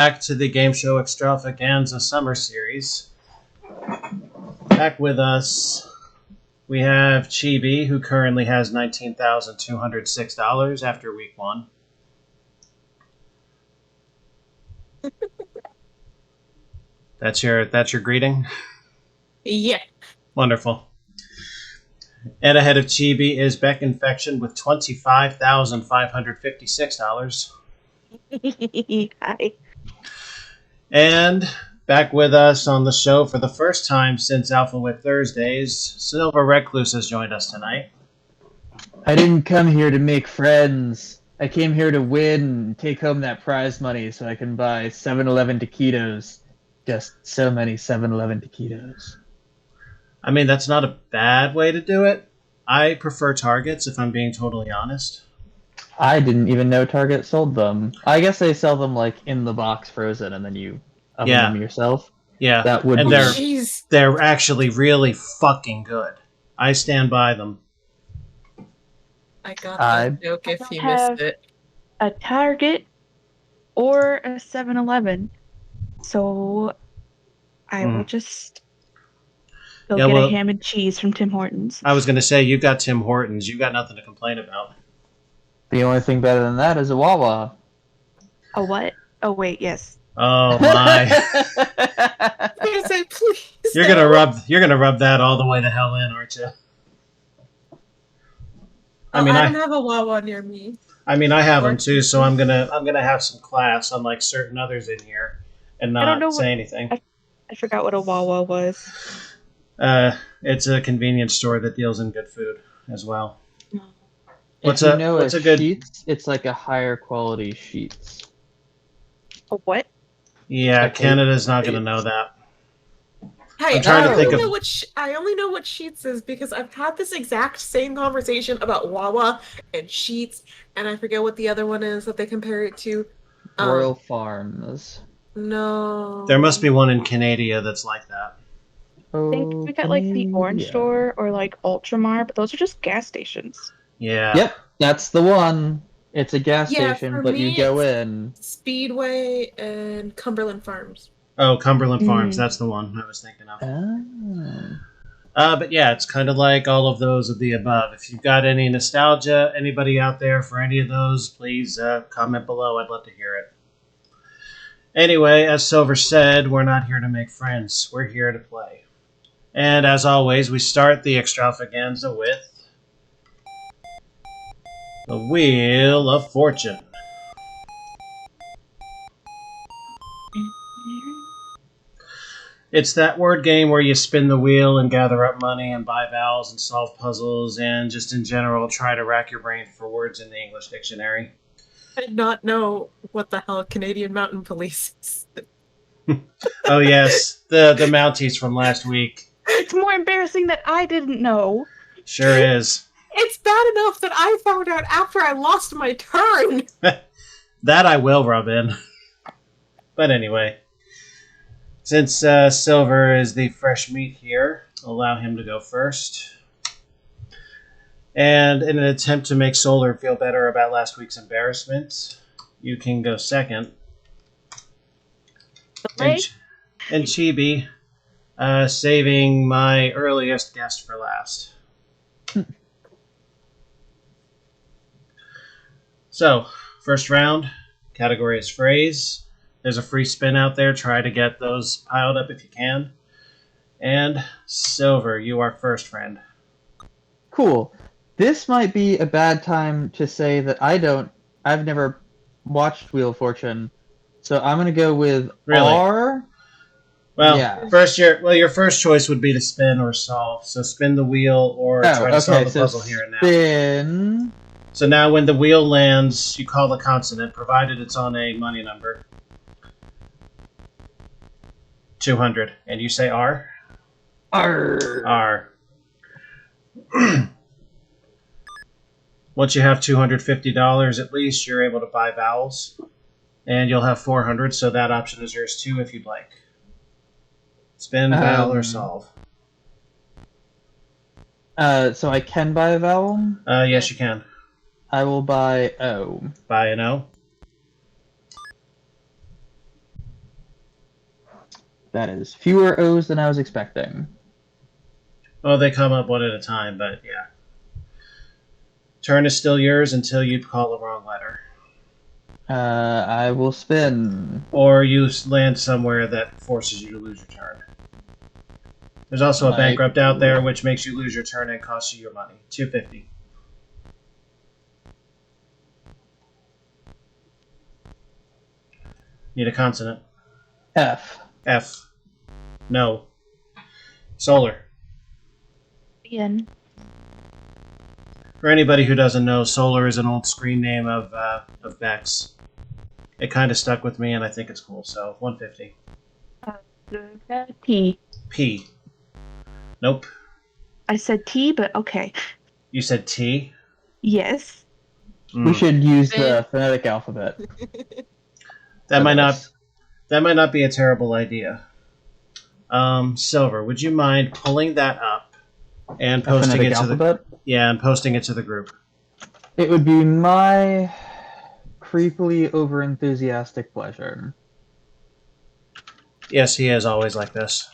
Back to the game show ExtrAlphaGanza Summer Series. Back with us, we have Chibi, who currently has $19,206 after week 1. That's your greeting? Yeah. Wonderful. And ahead of Chibi is Beck Infection with $25,556. Hi. And back with us on the show for the first time since Alpha Wit Thursdays, SilverRecluse has joined us tonight. I didn't come here to make friends. I came here to win and take home that prize money so I can buy 7-Eleven taquitos. Just so many 7-Eleven taquitos. I mean, that's not a bad way to do it. I prefer Targets, if I'm being totally honest. I didn't even know Target sold them. I guess they sell them like in the box frozen and then you oven them yourself. Yeah, that would and be... they're actually really fucking good. I stand by them. I got that joke if you missed it. A Target or a 7-Eleven. So I will just go get a ham and cheese from Tim Hortons. I was going to say, you've got Tim Hortons. You've got nothing to complain about. The only thing better than that is a Wawa. A what? Oh, wait, yes. Oh, my. I'm going to say, please. You're going to rub that all the way the hell in, aren't you? I don't have a Wawa near me. I mean, I have them too, so I'm gonna have some class, unlike certain others in here, and not say anything. I forgot what a Wawa was. It's a convenience store that deals in good food as well. What's a good Sheets? It's like a higher quality Sheets. A what? Yeah, Canada's not gonna know that. Hey, I'm trying to think of... I only know what Sheets is because I've had this exact same conversation about Wawa and Sheets, and I forget what the other one is that they compare it to. Royal Farms. No. There must be one in Canada that's like that. I think we got like the Orange Store or like Ultramar, but those are just gas stations. Yeah. Yep, that's the one. It's a gas station, but you go in. Speedway and Cumberland Farms. Oh, Cumberland Farms. That's the one I was thinking of. But yeah, it's kind of like all of those of the above. If you've got any nostalgia, anybody out there for any of those, please comment below. I'd love to hear it. Anyway, as Silver said, we're not here to make friends. We're here to play. And as always, we start the ExtrAlphaGanza with the Wheel of Fortune. It's that word game where you spin the wheel and gather up money and buy vowels and solve puzzles and just in general try to rack your brain for words in the English dictionary. I did not know what the hell Canadian Mountain Police is. Oh yes, the Mounties from last week. It's more embarrassing that I didn't know. Sure is. It's bad enough that I found out after I lost my turn. That I will rub in. But anyway. Since Silver is the fresh meat here, allow him to go first. And in an attempt to make Solar feel better about last week's embarrassment, you can go second. And Chibi, saving my earliest guest for last. So, first round, category is phrase. There's a free spin out there. Try to get those piled up if you can. And Silver, you are first, friend. Cool. This might be a bad time to say that I've never watched Wheel of Fortune, so I'm gonna go with R. Well, yeah. Your first choice would be to spin or solve. So spin the wheel or try to solve the puzzle here and now. Spin. So now when the wheel lands, you call the consonant, provided it's on a money number. 200. And you say R? R. R. Once you have $250 at least, you're able to buy vowels. And you'll have 400, so that option is yours too if you'd like. Spin, vowel, or solve. So I can buy a vowel? Yes, you can. I will buy O. Buy an O. That is fewer O's than I was expecting. Well, they come up one at a time, but yeah. Turn is still yours until you call the wrong letter. I will spin. Or you land somewhere that forces you to lose your turn. There's also a bankrupt out there, which makes you lose your turn and costs you your money. 250. Need a consonant. F. F. No. Solar. Again. For anybody who doesn't know, Solar is an old screen name of Bex. It kind of stuck with me, and I think it's cool. So 150. T. P. Nope. I said T, but okay. You said T. Yes. We should use the phonetic alphabet. That might not be a terrible idea. Silver, would you mind pulling that up and posting it to the posting it to the group? It would be my creepily over-enthusiastic pleasure. Yes, he is always like this.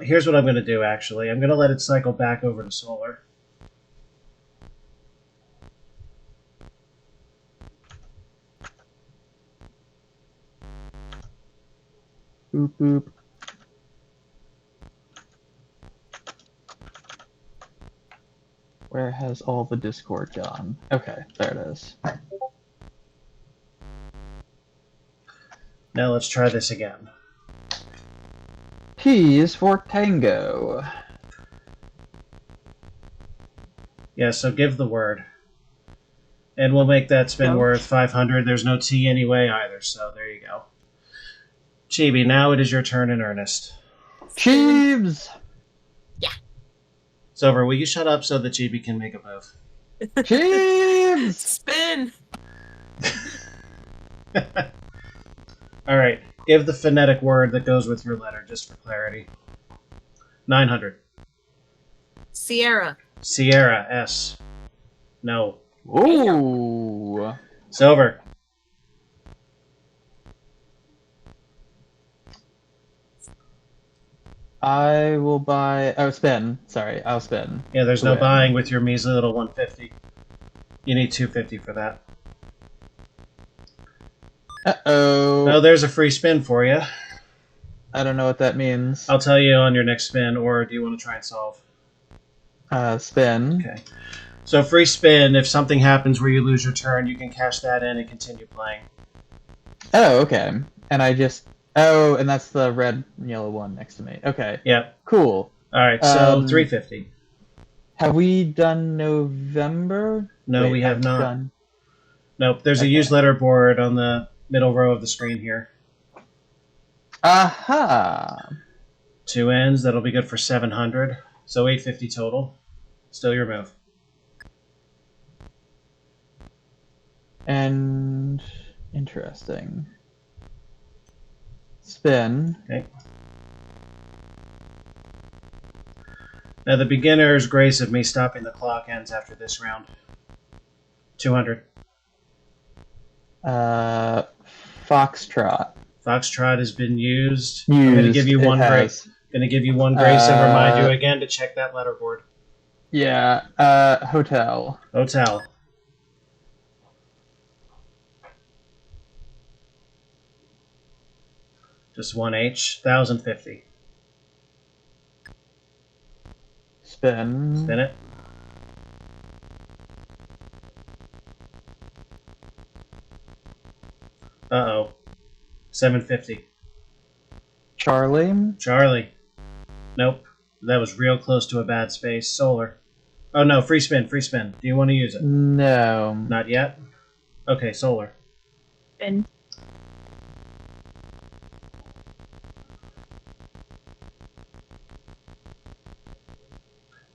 Here's what I'm going to do, actually. I'm going to let it cycle back over to Solar. Boop, boop. Where has all the Discord gone? Okay, there it is. Now let's try this again. T is for Tango. Yeah, so give the word. And we'll make that spin worth 500. There's no T anyway either, so there you go. Chibi, now it is your turn in earnest. Cheebs! Yeah. Silver, will you shut up so that Chibi can make a move? Cheebs! Spin! Alright, give the phonetic word that goes with your letter, just for clarity. 900. Sierra. Sierra, S. No. Ooh. Silver. I will buy... Oh, spin. Sorry, I'll spin. Yeah, there's no buying with your measly little 150. You need 250 for that. Uh-oh. Oh, there's a free spin for you. I don't know what that means. I'll tell you on your next spin, or do you want to try and solve? Spin. Okay. So free spin, if something happens where you lose your turn, you can cash that in and continue playing. Oh, okay. And I just... Oh, and that's the red and yellow one next to me. Okay. Yep. Cool. Alright, so 350. Have we done November? No, Wait, we have not. Done. Nope, there's a use letter board on the middle row of the screen here. Aha! 2 ends, that'll be good for 700. So 850 total. Still your move. And... interesting. Spin. Okay. Now the beginner's grace of me stopping the clock ends after this round. 200. Foxtrot. Foxtrot has been used. I'm going to give you one grace. Going to give you one grace and remind you again to check that letterboard. Yeah. Hotel. Hotel. Just one H. 1,050. Spin. Spin it. Uh-oh. 750. Charlie. Charlie. Nope. That was real close to a bad space. Solar. Oh no, free spin, free spin. Do you want to use it? No. Not yet? Okay, solar. Spin.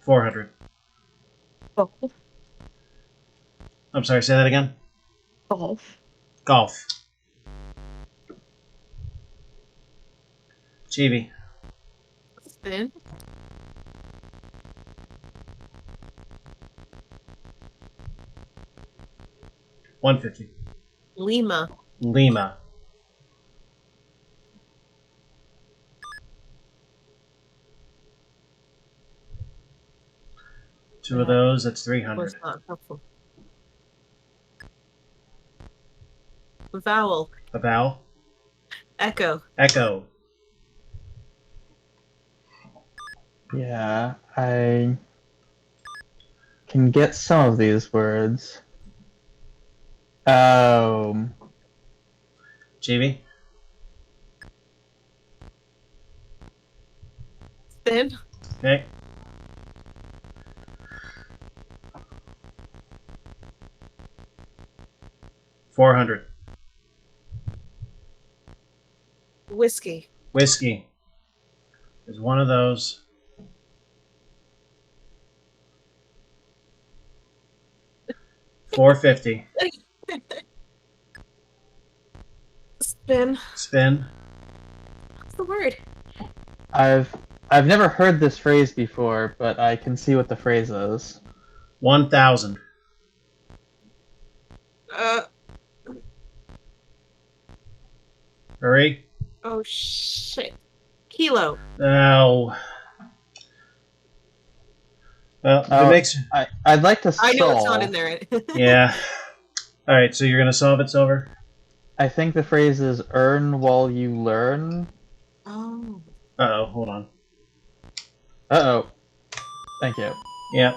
$400. Golf. I'm sorry, say that again? Golf. Golf. Chibi. Spin. $150. Lima. Lima. Two of those, that's 300. Was not helpful. Vowel. A vowel. Echo. Echo. Yeah, I can get some of these words. Chibi. Spin. Okay. $400. Whiskey. Whiskey. Is one of those. $450. Spin. Spin. What's the word? I've never heard this phrase before, but I can see what the phrase is. 1,000. Hurry. Oh shit. Kilo. Oh. Well, if it makes. I'd like to solve. I know it's not in there. Yeah. All right, so you're gonna solve it, Silver. I think the phrase is "earn while you learn." Oh. Uh-oh, hold on. Uh-oh. Thank you. Yeah.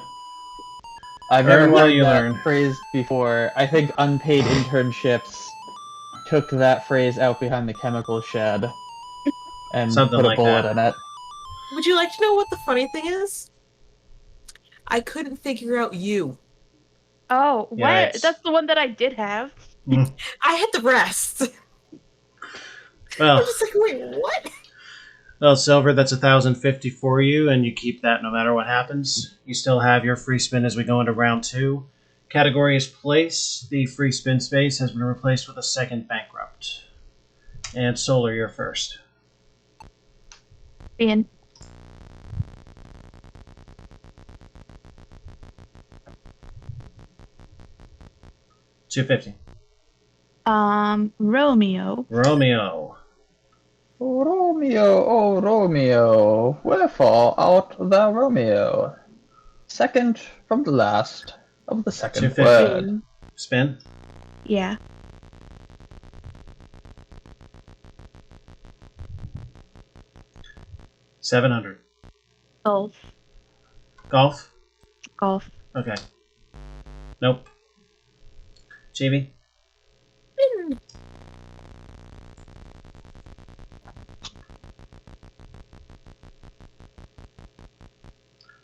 I've never Earn while heard you that learn. phrase before. I think unpaid internships took that phrase out behind the chemical shed and Something put a like bullet that. in it. Would you like to know what the funny thing is? I couldn't figure out you. Oh, what? Yikes. That's the one that I did have. Mm. I had the rest. I'm Well, just like, wait, what? Silver, that's 1,050 for you, and you keep that no matter what happens. You still have your free spin as we go into round 2. Category is place. The free spin space has been replaced with a second bankrupt. And Solar, you're first. Ian. $250. Romeo. Romeo. Romeo, oh Romeo, wherefore art thou Romeo? Second from the last of the second 250. word. Spin. Yeah. $700. Golf. Golf. Golf. Okay. Nope. Chibi.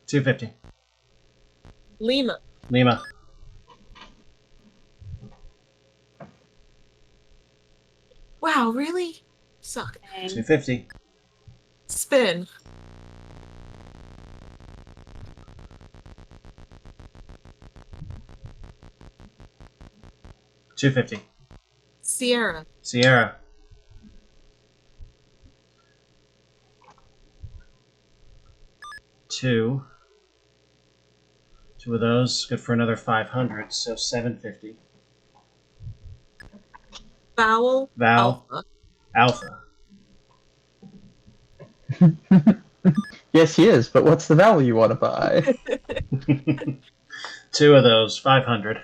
$250. Lima. Lima. Wow, really? Suck. $250. Spin. $250. Sierra. Sierra. Two of those, good for another 500, so $750. Vowel. Vowel. Alpha. Alpha. Yes, he is, but what's the vowel you want to buy? Two of those, 500.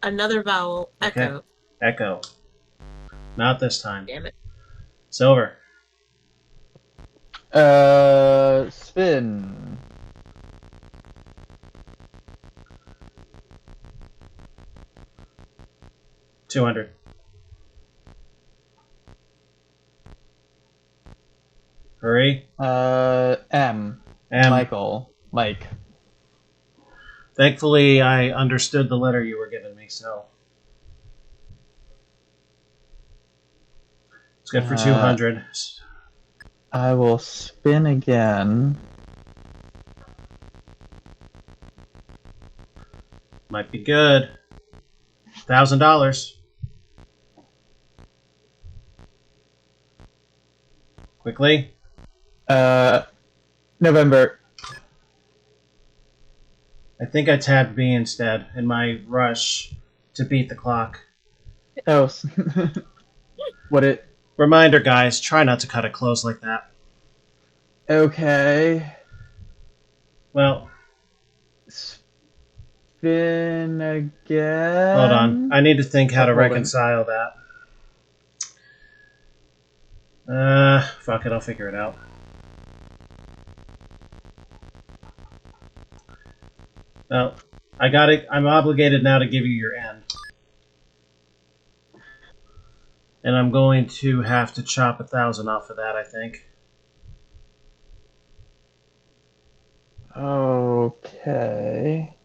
Another vowel. Okay. Echo. Echo. Not this time. Damn it. Silver. Spin. $200. Hurry. M. M. Michael. Mike. Thankfully, I understood the letter you were giving me, so. It's good for 200. I will spin again. Might be good. $1,000. Quickly. November. I think I tabbed B instead in my rush to beat the clock. Oh, what it? Reminder, guys, try not to cut it close like that. Okay. Well, spin again. hold on. I need to think how to Hold on. reconcile that. Fuck it, I'll figure it out. Well, I got it. I'm obligated now to give you your end. And I'm going to have to chop 1,000 off of that, I think. Okay.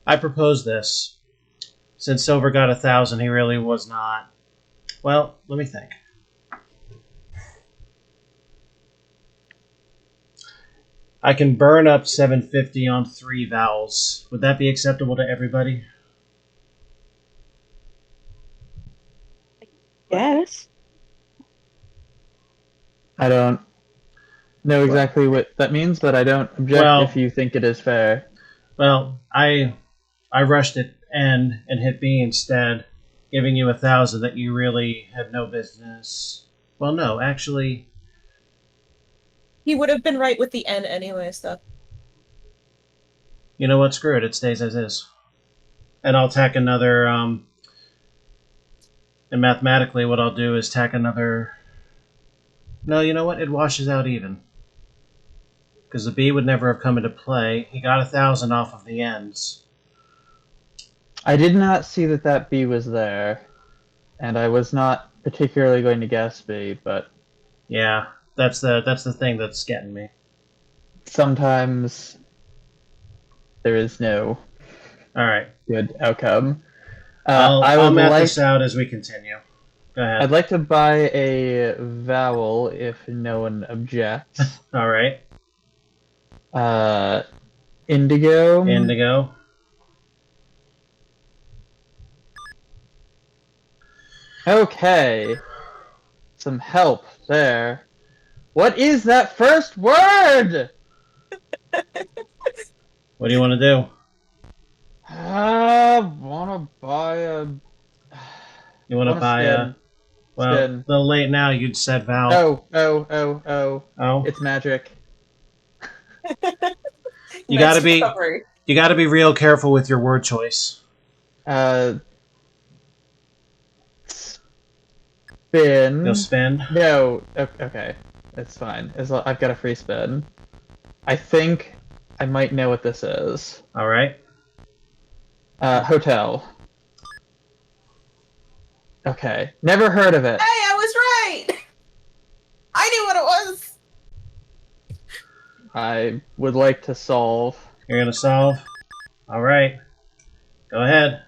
I propose this. Since Silver got 1,000, he really was not. Well, let me think. I can burn up 750 on 3 vowels. Would that be acceptable to everybody? Yes. I don't know exactly what that means, but I don't object if you think it is fair. Well, I rushed at end and hit B instead, giving you 1,000 that you really had no business. Well, no, actually, He would have been right with the N anyways, though. you know what? Screw it. It stays as is. And I'll tack another. And mathematically, what I'll do is tack another. No, you know what? It washes out even. Because the B would never have come into play. He got 1,000 off of the ends. I did not see that B was there, and I was not particularly going to guess B, but yeah, that's the thing that's getting me. Sometimes there is no good outcome. I'll map this out as we continue. Go ahead. I'd like to buy a vowel if no one objects. All right. Indigo. Indigo. Okay. Some help there. What is that first word? What do you want to do? I want to buy a... You want to buy a... Well, spin. a little late now, you'd said vowel. Oh. It's magic. You gotta be real careful with your word choice. Spin. You'll spin? No. Okay. It's fine. I've got a free spin. I think I might know what this is. All right. Hotel. Okay. Never heard of it. Hey, I was right! I knew what it was! I would like to solve. You're gonna solve? All right. Go ahead.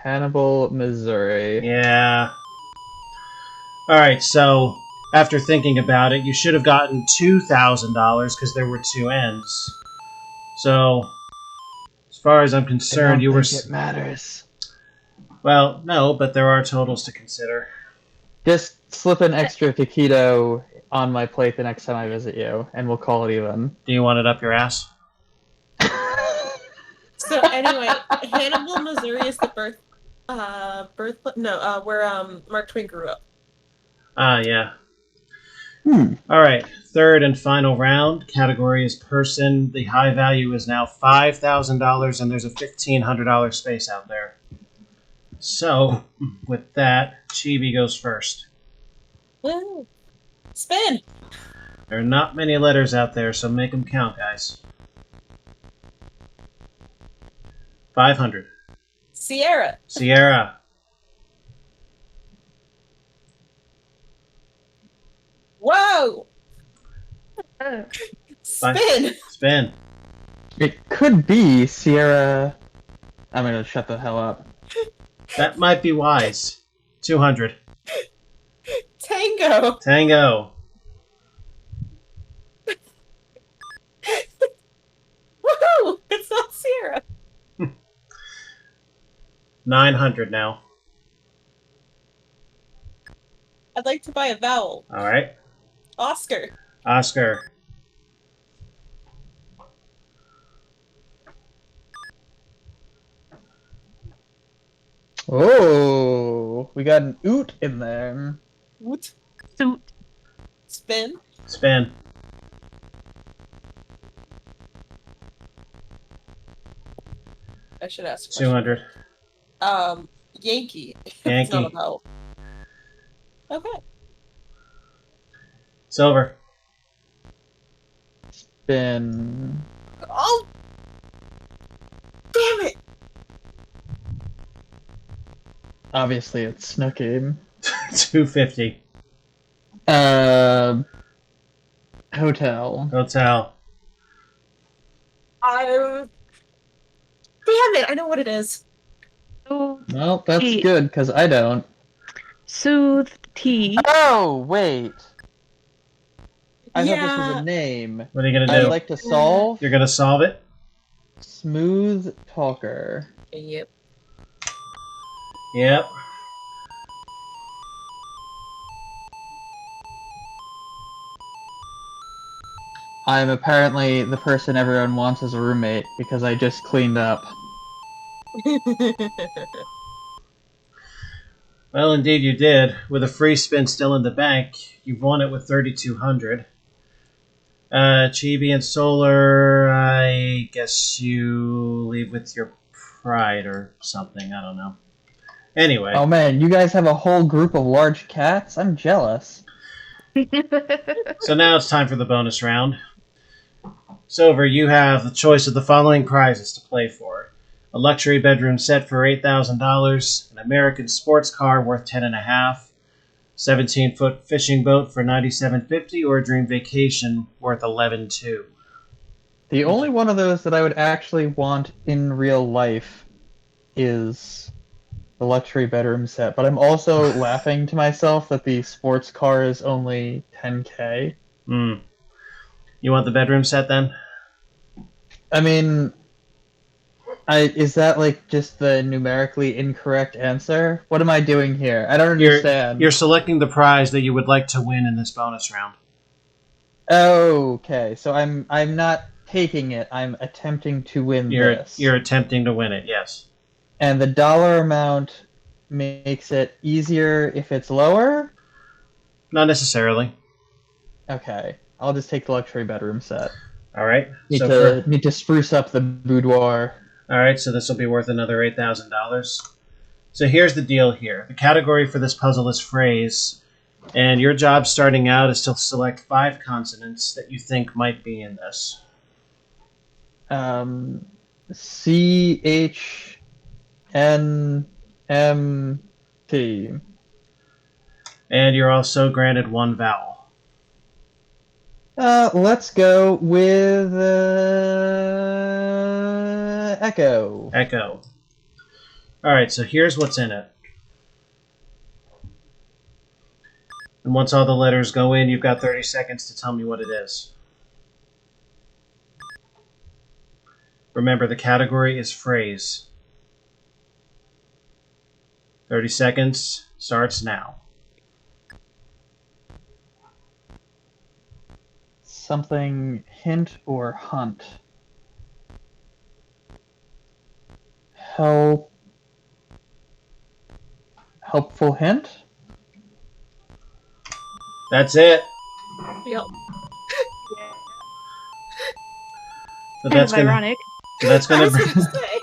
Hannibal, Missouri. Yeah. All right, so after thinking about it, you should have gotten $2,000 because there were 2 ends. So, as far as I'm concerned, you were... It matters. Well, no, but there are totals to consider. Just slip an extra taquito on my plate the next time I visit you, and we'll call it even. Do you want it up your ass? So anyway, Hannibal, Missouri is the where Mark Twain grew up. Yeah. Alright, third and final round. Category is person. The high value is now $5,000, and there's a $1,500 space out there. So, with that, Chibi goes first. Woo! Spin! There are not many letters out there, so make them count, guys. 500. Sierra. Sierra. Whoa! Spin! Spin. It could be Sierra... I'm gonna shut the hell up. That might be wise. 200. Tango! Tango. Woohoo! It's not Sierra! 900 now. I'd like to buy a vowel. Alright. Oscar. Oscar. Oh, we got an oot in there. Woot. Suit. Spin. Spin. I should ask. 200. Yankee. It's Yankee. not about. Okay. Silver. Spin. Oh! Damn it! Obviously, it's Snooky. 250. Hotel. Hotel. Damn it! I know what it is. Well, that's Tea. good, because I don't. Soothe tea. Oh, wait. I thought this was Yeah. a name. What are you going to I'd do? like to solve You're going to solve it? Smooth Talker. Yep. Yep. I'm apparently the person everyone wants as a roommate, because I just cleaned up. Well, indeed you did. With a free spin still in the bank, you've won it with 3,200. Chibi and Solar, I guess you leave with your pride or something. I don't know. Anyway. Oh man, you guys have a whole group of large cats? I'm jealous. So now it's time for the bonus round. Silver, you have the choice of the following prizes to play for. A luxury bedroom set for $8,000, an American sports car worth $10.5, 17-foot fishing boat for $97.50, or a dream vacation worth $11.2. The only one of those that I would actually want in real life is the luxury bedroom set, but I'm also laughing to myself that the sports car is only $10K. You want the bedroom set then? I mean, is that like just the numerically incorrect answer? What am I doing here? I don't understand. You're selecting the prize that you would like to win in this bonus round. Okay, so I'm not taking it. I'm attempting to win this. You're attempting to win it, yes. And the dollar amount makes it easier if it's lower? Not necessarily. Okay, I'll just take the luxury bedroom set. All right. Need to spruce up the boudoir. All right, so this will be worth another $8,000. So here's the deal here. The category for this puzzle is phrase, and your job starting out is to select 5 consonants that you think might be in this. C-H-N-M-T. And you're also granted 1 vowel. Let's go with Echo. Echo. All right, so here's what's in it. And once all the letters go in, you've got 30 seconds to tell me what it is. Remember, the category is phrase. 30 seconds starts now. Something hint or hunt. Helpful hint? That's it. Yep. So Kind of ironic. That's I gonna was bring, gonna say.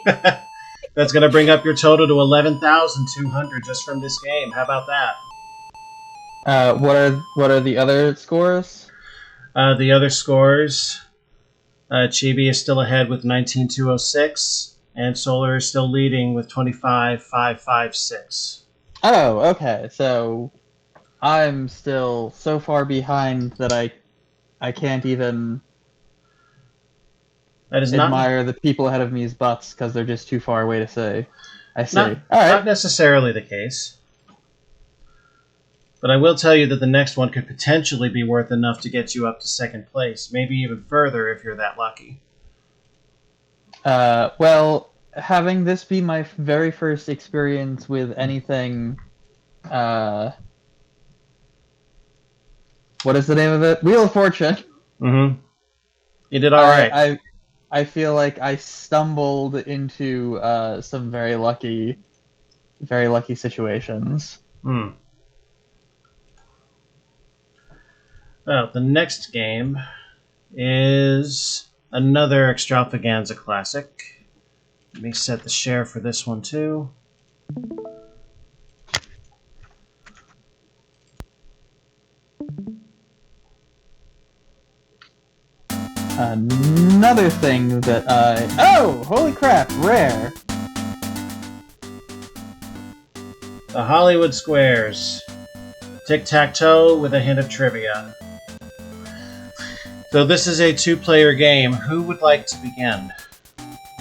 that's gonna bring up your total to 11,200 just from this game. How about that? What are the other scores? The other scores, Chibi is still ahead with 19,206, and Solar is still leading with 25,556. Oh, okay. So I'm still so far behind that I can't even admire the people ahead of me's butts because they're just too far away to say. I see. All right. Not necessarily the case. But I will tell you that the next one could potentially be worth enough to get you up to second place, maybe even further if you're that lucky. Well, having this be my very first experience with anything, what is the name of it? Wheel of Fortune. Mm-hmm. You did all right. I feel like I stumbled into some very lucky very lucky situations. Well, the next game is another ExtrAlphaGanza classic. Let me set the share for this one too. Another thing that oh, holy crap, rare. The Hollywood Squares. Tic-tac-toe with a hint of trivia. So this is a two-player game. Who would like to begin?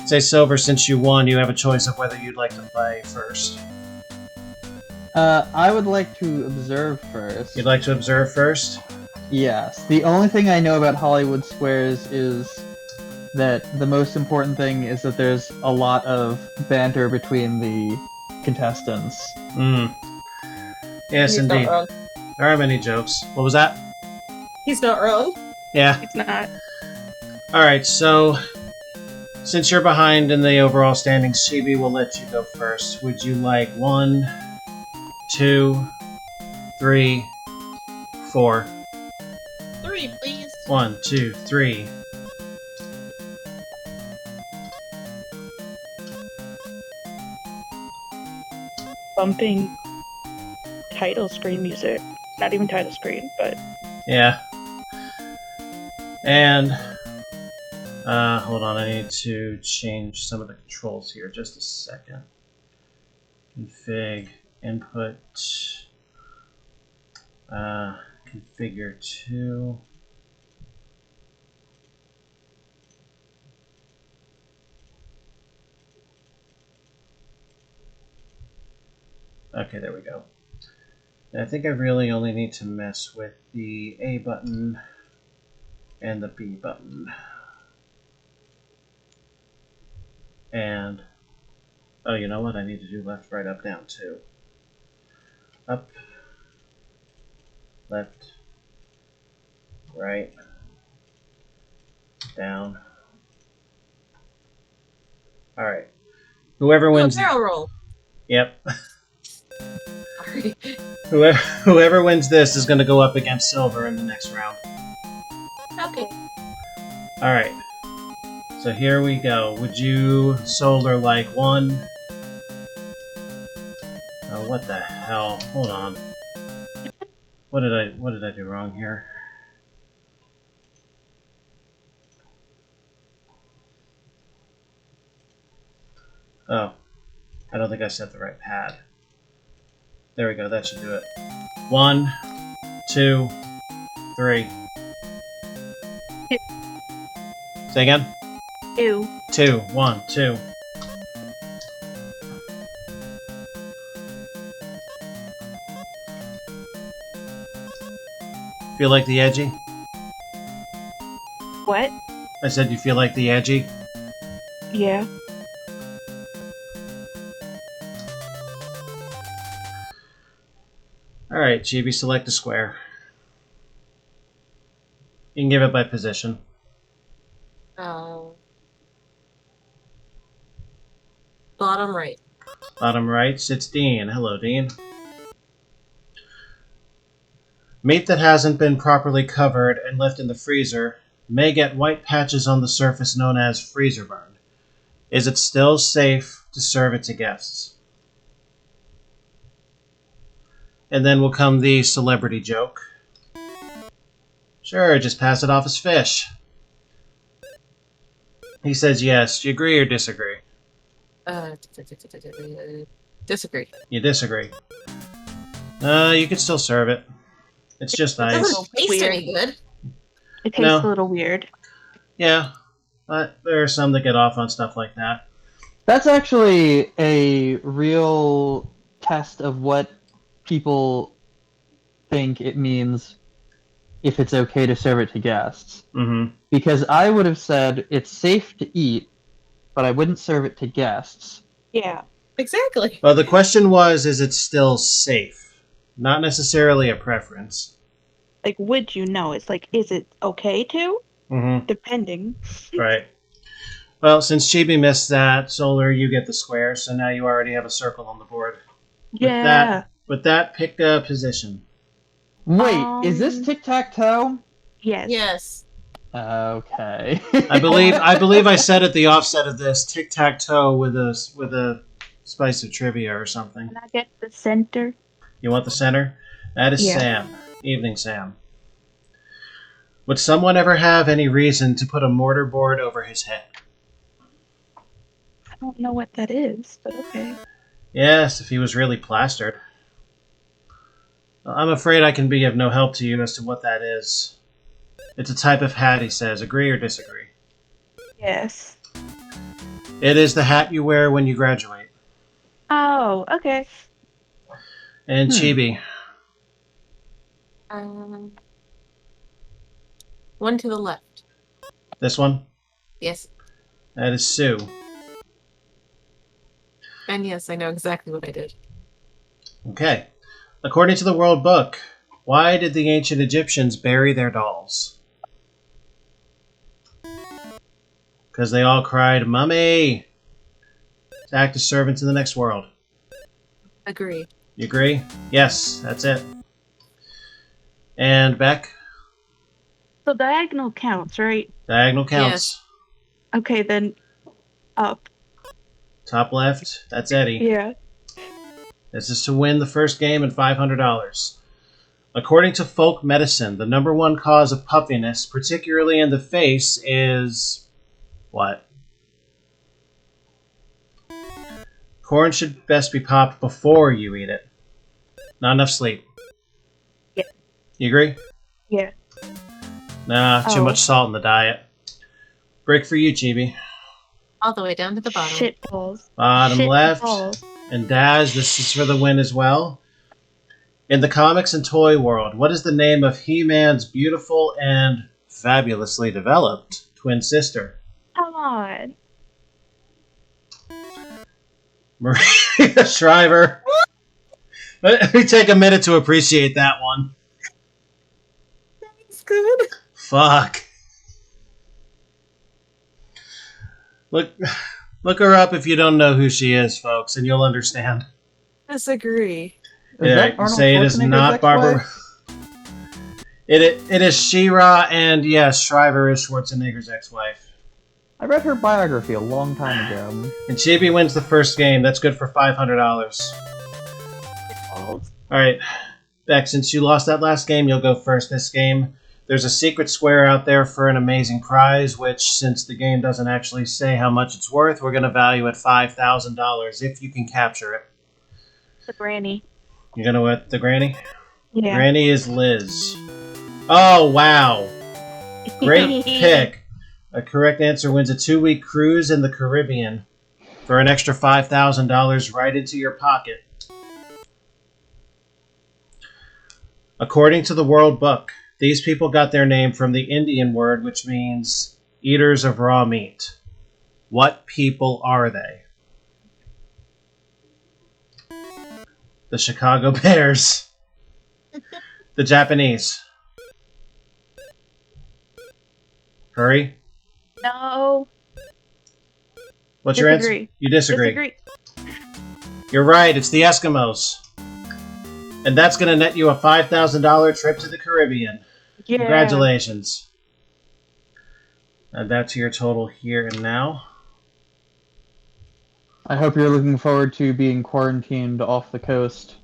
Say, Silver, since you won, you have a choice of whether you'd like to play first. I would like to observe first. You'd like to observe first? Yes. The only thing I know about Hollywood Squares is that the most important thing is that there's a lot of banter between the contestants. Yes, He's indeed. not wrong. There are many jokes. What was that? He's not wrong. Yeah. It's not. Alright, so since you're behind in the overall standings, Chibi will let you go first. Would you like 1, 2, 3, 4? 3, please. 1, 2, 3. Bumping title screen music. Not even title screen, but Yeah. And hold on, I need to change some of the controls here. Just a second. Config input. Configure to. Okay, there we go. And I think I really only need to mess with the A button and the B button. And, oh, you know what? I need to do left, right, up, down, too. Up, left, right, down. Alright. Whoever wins... barrel roll. Yep. Sorry. Whoever wins this is going to go up against Silver in the next round. Okay. Alright. So here we go. Would you, Solar, like 1? Oh, what the hell? Hold on. What did I do wrong here? Oh. I don't think I set the right pad. There we go, that should do it. 1, 2, 3. Say again? 2. 2. 1, 2. Feel like the edgy? What? I said you feel like the edgy? Yeah. Alright, Chibi, select a square. You can give it by position. Oh. Bottom right. Bottom right sits Dean. Hello, Dean. Meat that hasn't been properly covered and left in the freezer may get white patches on the surface known as freezer burn. Is it still safe to serve it to guests? And then will come the celebrity joke. Sure, just pass it off as fish. He says yes. Do you agree or disagree? Disagree. You disagree. You could still serve it. It's just It ice. doesn't taste any good. It tastes No. a little weird. Yeah, but there are some that get off on stuff like that. That's actually a real test of what people think it means if it's okay to serve it to guests. Mm-hmm. Because I would have said it's safe to eat, but I wouldn't serve it to guests. Yeah. Exactly. Well, the question was, is it still safe? Not necessarily a preference. Like, would you know? It's like, is it okay to? Mm-hmm. Depending. Right. Well, since Chibi missed that, Solar, you get the square, so now you already have a circle on the board. Yeah. With that, pick a position. Wait, is this tic-tac-toe? Yes. Yes. Okay. I believe I said at the offset of this tic-tac-toe with a spice of trivia or something. Can I get the center? You want the center? That is Yeah. Sam. Evening, Sam. Would someone ever have any reason to put a mortarboard over his head? I don't know what that is, but okay. Yes, if he was really plastered. I'm afraid I can be of no help to you as to what that is. It's a type of hat, he says. Agree or disagree? Yes. It is the hat you wear when you graduate. Oh, okay. And Chibi. One to the left. This one? Yes. That is Sue. And yes, I know exactly what I did. Okay. According to the World Book, why did the ancient Egyptians bury their dolls? Because they all cried, "Mummy!" to act as servants in the next world. Agree. You agree? Yes, that's it. And Beck? So diagonal counts, right? Diagonal counts. Okay, then up. Top left, that's Eddie. Yeah. This is to win the first game and $500. According to folk medicine, the #1 cause of puffiness, particularly in the face, is... what? Corn should best be popped before you eat it. Not enough sleep. Yeah. You agree? Yeah. Nah, too Oh. much salt in the diet. Break for you, Chibi. All the way down to the bottom. Shit balls. Bottom Shit left. balls. And Daz, this is for the win as well. In the comics and toy world, what is the name of He-Man's beautiful and fabulously developed twin sister? Come on. Maria Shriver. Let me take a minute to appreciate that one. That's good. Fuck. Look her up if you don't know who she is, folks, and you'll understand. Disagree. Is that Arnold say it is Schwarzenegger's not ex-wife? Barbara. It is She-Ra, and yes, Shriver is Schwarzenegger's ex-wife. I read her biography a long time ago. And Chibi wins the first game. That's good for $500. Balls. Alright, Beck, since you lost that last game, you'll go first this game. There's a secret square out there for an amazing prize, which, since the game doesn't actually say how much it's worth, we're going to value at $5,000 if you can capture it. The granny. You're going to what, the granny? Yeah. Granny is Liz. Oh, wow. Great pick. A correct answer wins a 2-week cruise in the Caribbean for an extra $5,000 right into your pocket. According to the World Book, these people got their name from the Indian word which means eaters of raw meat. What people are they? The Chicago Bears. The Japanese. Hurry. No. What's your answer? Disagree. You disagree. Disagree. You're right, it's the Eskimos. And that's going to net you a $5,000 trip to the Caribbean. Yeah. Congratulations. Add that to your total here and now. I hope you're looking forward to being quarantined off the coast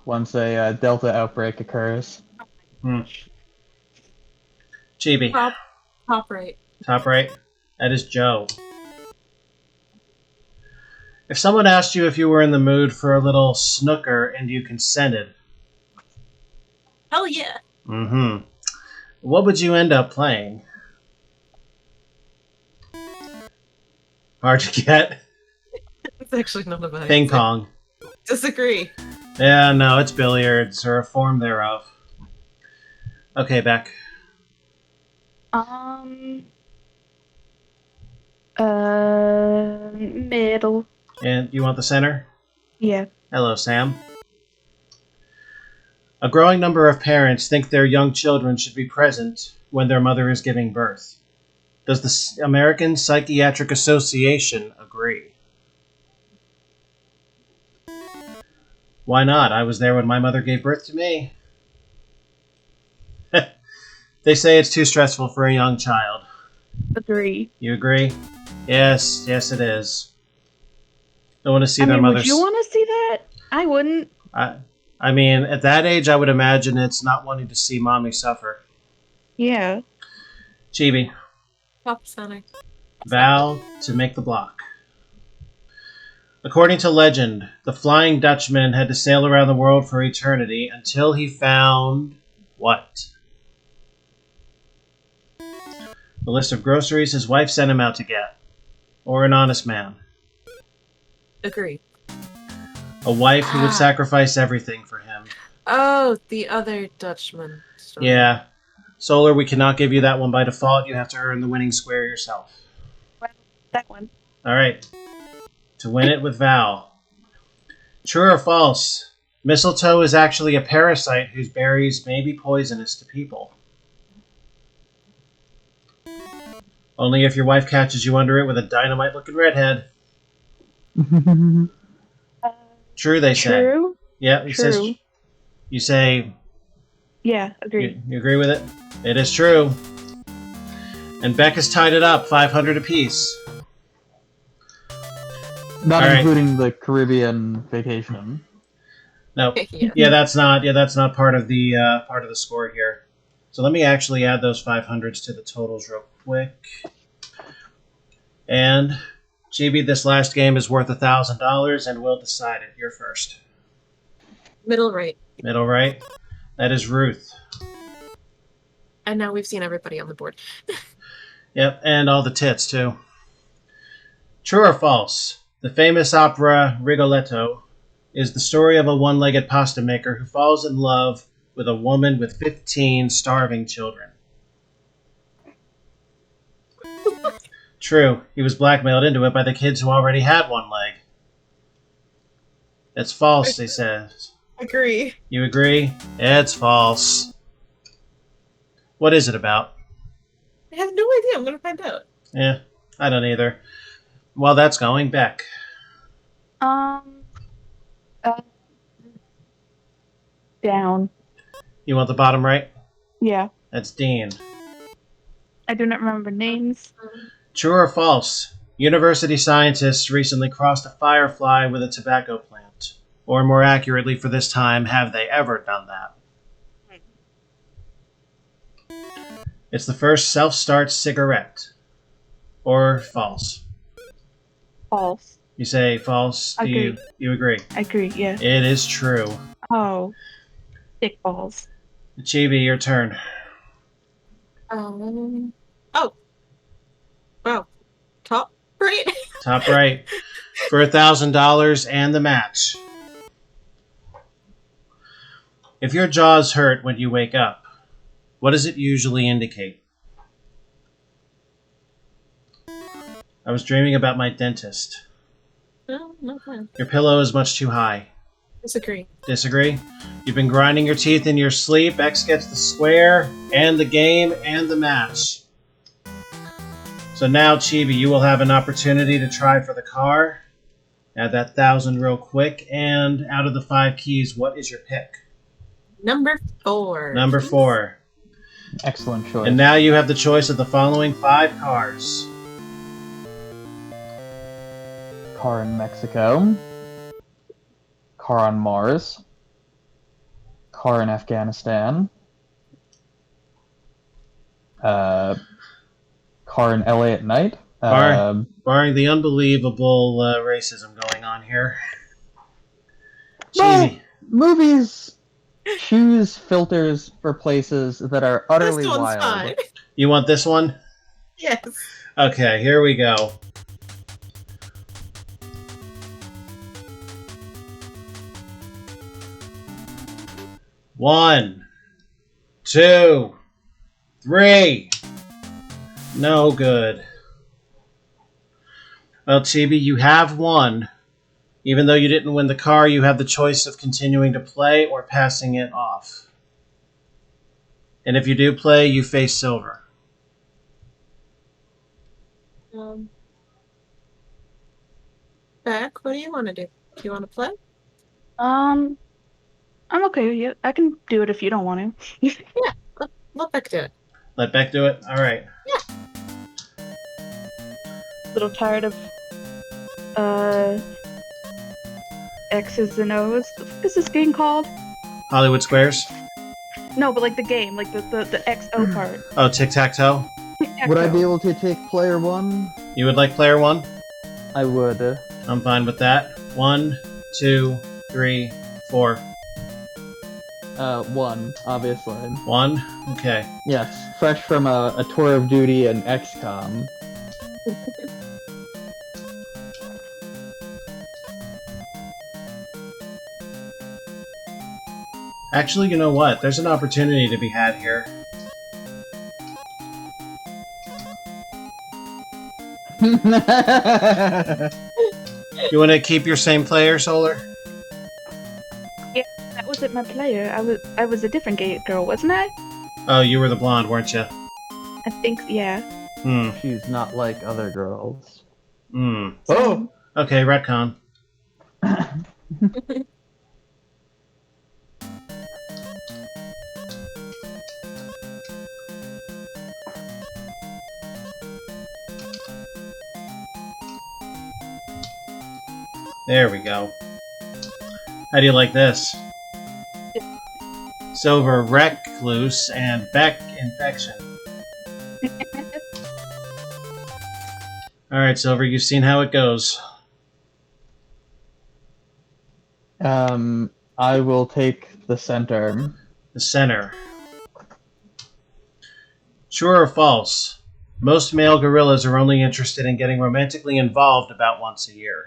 once a Delta outbreak occurs. Chibi. Top right. Top right. That is Joe. If someone asked you if you were in the mood for a little snooker and you consented, Hell yeah. what would you end up playing? Hard to get. It's actually not a bad Ping answer. pong. Disagree. Yeah, no, it's billiards or a form thereof. Okay, Beck. Middle. And you want the center? Yeah. Hello, Sam. A growing number of parents think their young children should be present when their mother is giving birth. Does the American Psychiatric Association agree? Why not? I was there when my mother gave birth to me. They say it's too stressful for a young child. Agree. You agree? Yes, yes, it is. They want to see their would mother's. you want to see that? I wouldn't. I mean, at that age, I would imagine it's not wanting to see mommy suffer. Yeah. Chibi. Pop Sonic. Vow to make the block. According to legend, the Flying Dutchman had to sail around the world for eternity until he found what? The list of groceries his wife sent him out to get. Or an honest man. Agree. A wife who would sacrifice everything for him. Oh, the other Dutchman story. Yeah. Solar, we cannot give you that one by default. You have to earn the winning square yourself. Well, that one. Alright. To win it with Val. True or false? Mistletoe is actually a parasite whose berries may be poisonous to people. Only if your wife catches you under it with a dynamite-looking redhead. True, they say. True. Yeah, he says. You say. Yeah, agree. You agree with it? It is true. And Beck has tied it up, 500 apiece. Not All right. including the Caribbean vacation. No. Yeah. Yeah, that's not part of the score here. So let me actually add those 500s to the totals real quick. And GB, this last game is worth $1,000, and we'll decide it. You're first. Middle right. Middle right. That is Ruth. And now we've seen everybody on the board. Yep, and all the tits too. True or false? The famous opera Rigoletto is the story of a one-legged pasta maker who falls in love with a woman with 15 starving children. True. He was blackmailed into it by the kids who already had one leg. It's false, they said. Agree. You agree? It's false. What is it about? I have no idea. I'm going to find out. Yeah, I don't either. Well, that's going back. Down. You want the bottom right? Yeah. That's Dean. I do not remember names. True or false? University scientists recently crossed a firefly with a tobacco plant. Or more accurately for this time, have they ever done that? It's the first self-start cigarette. Or false? False. You say false? Agree. You agree? I agree, yeah. It is true. Oh. Dick balls. Chibi, your turn. Oh. Wow. Top right? Top right. For $1,000 and the match. If your jaws hurt when you wake up, what does it usually indicate? I was dreaming about my dentist. No, not bad. Your pillow is much too high. Disagree. Disagree? You've been grinding your teeth in your sleep. X gets the square, and the game, and the match. So now, Chibi, you will have an opportunity to try for the car. Add that 1,000 real quick. And out of the 5 keys, what is your pick? Number 4. Number 4. Excellent choice. And now you have the choice of the following 5 cars. Car in Mexico. Car on Mars. Car in Afghanistan. Car in LA at night. Barring the unbelievable racism going on here. Well, Chibi. movies choose filters for places that are utterly This one's wild. fine. You want this one? Yes. Okay, here we go. One, 2, 3. No good. Well, Chibi, you have won. Even though you didn't win the car, you have the choice of continuing to play or passing it off. And if you do play, you face Silver. Beck, what do you want to do? Do you want to play? I'm okay with you. I can do it if you don't want to. Let Beck do it. Let Beck do it? Alright. A little tired of X's and O's. What is this game called? Hollywood Squares? No, but like the game, like the XO part. Oh, tic-tac-toe? Would I be able to take player 1? You would like player 1? I would. I'm fine with that. 1, 2, 3, 4. 1, obviously. 1? Okay. Yes, fresh from a tour of duty and XCOM. Actually, you know what? There's an opportunity to be had here. You want to keep your same player, Solar? Yeah, that wasn't my player. I was a different gay girl, wasn't I? Oh, you were the blonde, weren't you? I think, yeah. She's not like other girls. Oh! Okay, retcon. There we go. How do you like this? SilverRecluse and Beck Infection. Alright, Silver, you've seen how it goes. I will take the center. The center. True or false? Most male gorillas are only interested in getting romantically involved about once a year.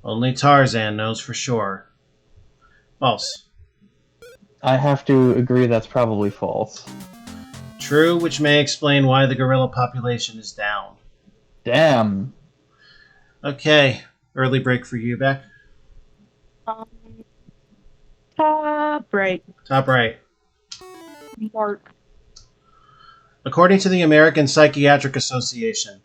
Only Tarzan knows for sure. False. I have to agree that's probably false. True, which may explain why the gorilla population is down. Damn. Okay, early break for you, Beck. Top right. Top right. Mark. According to the American Psychiatric Association,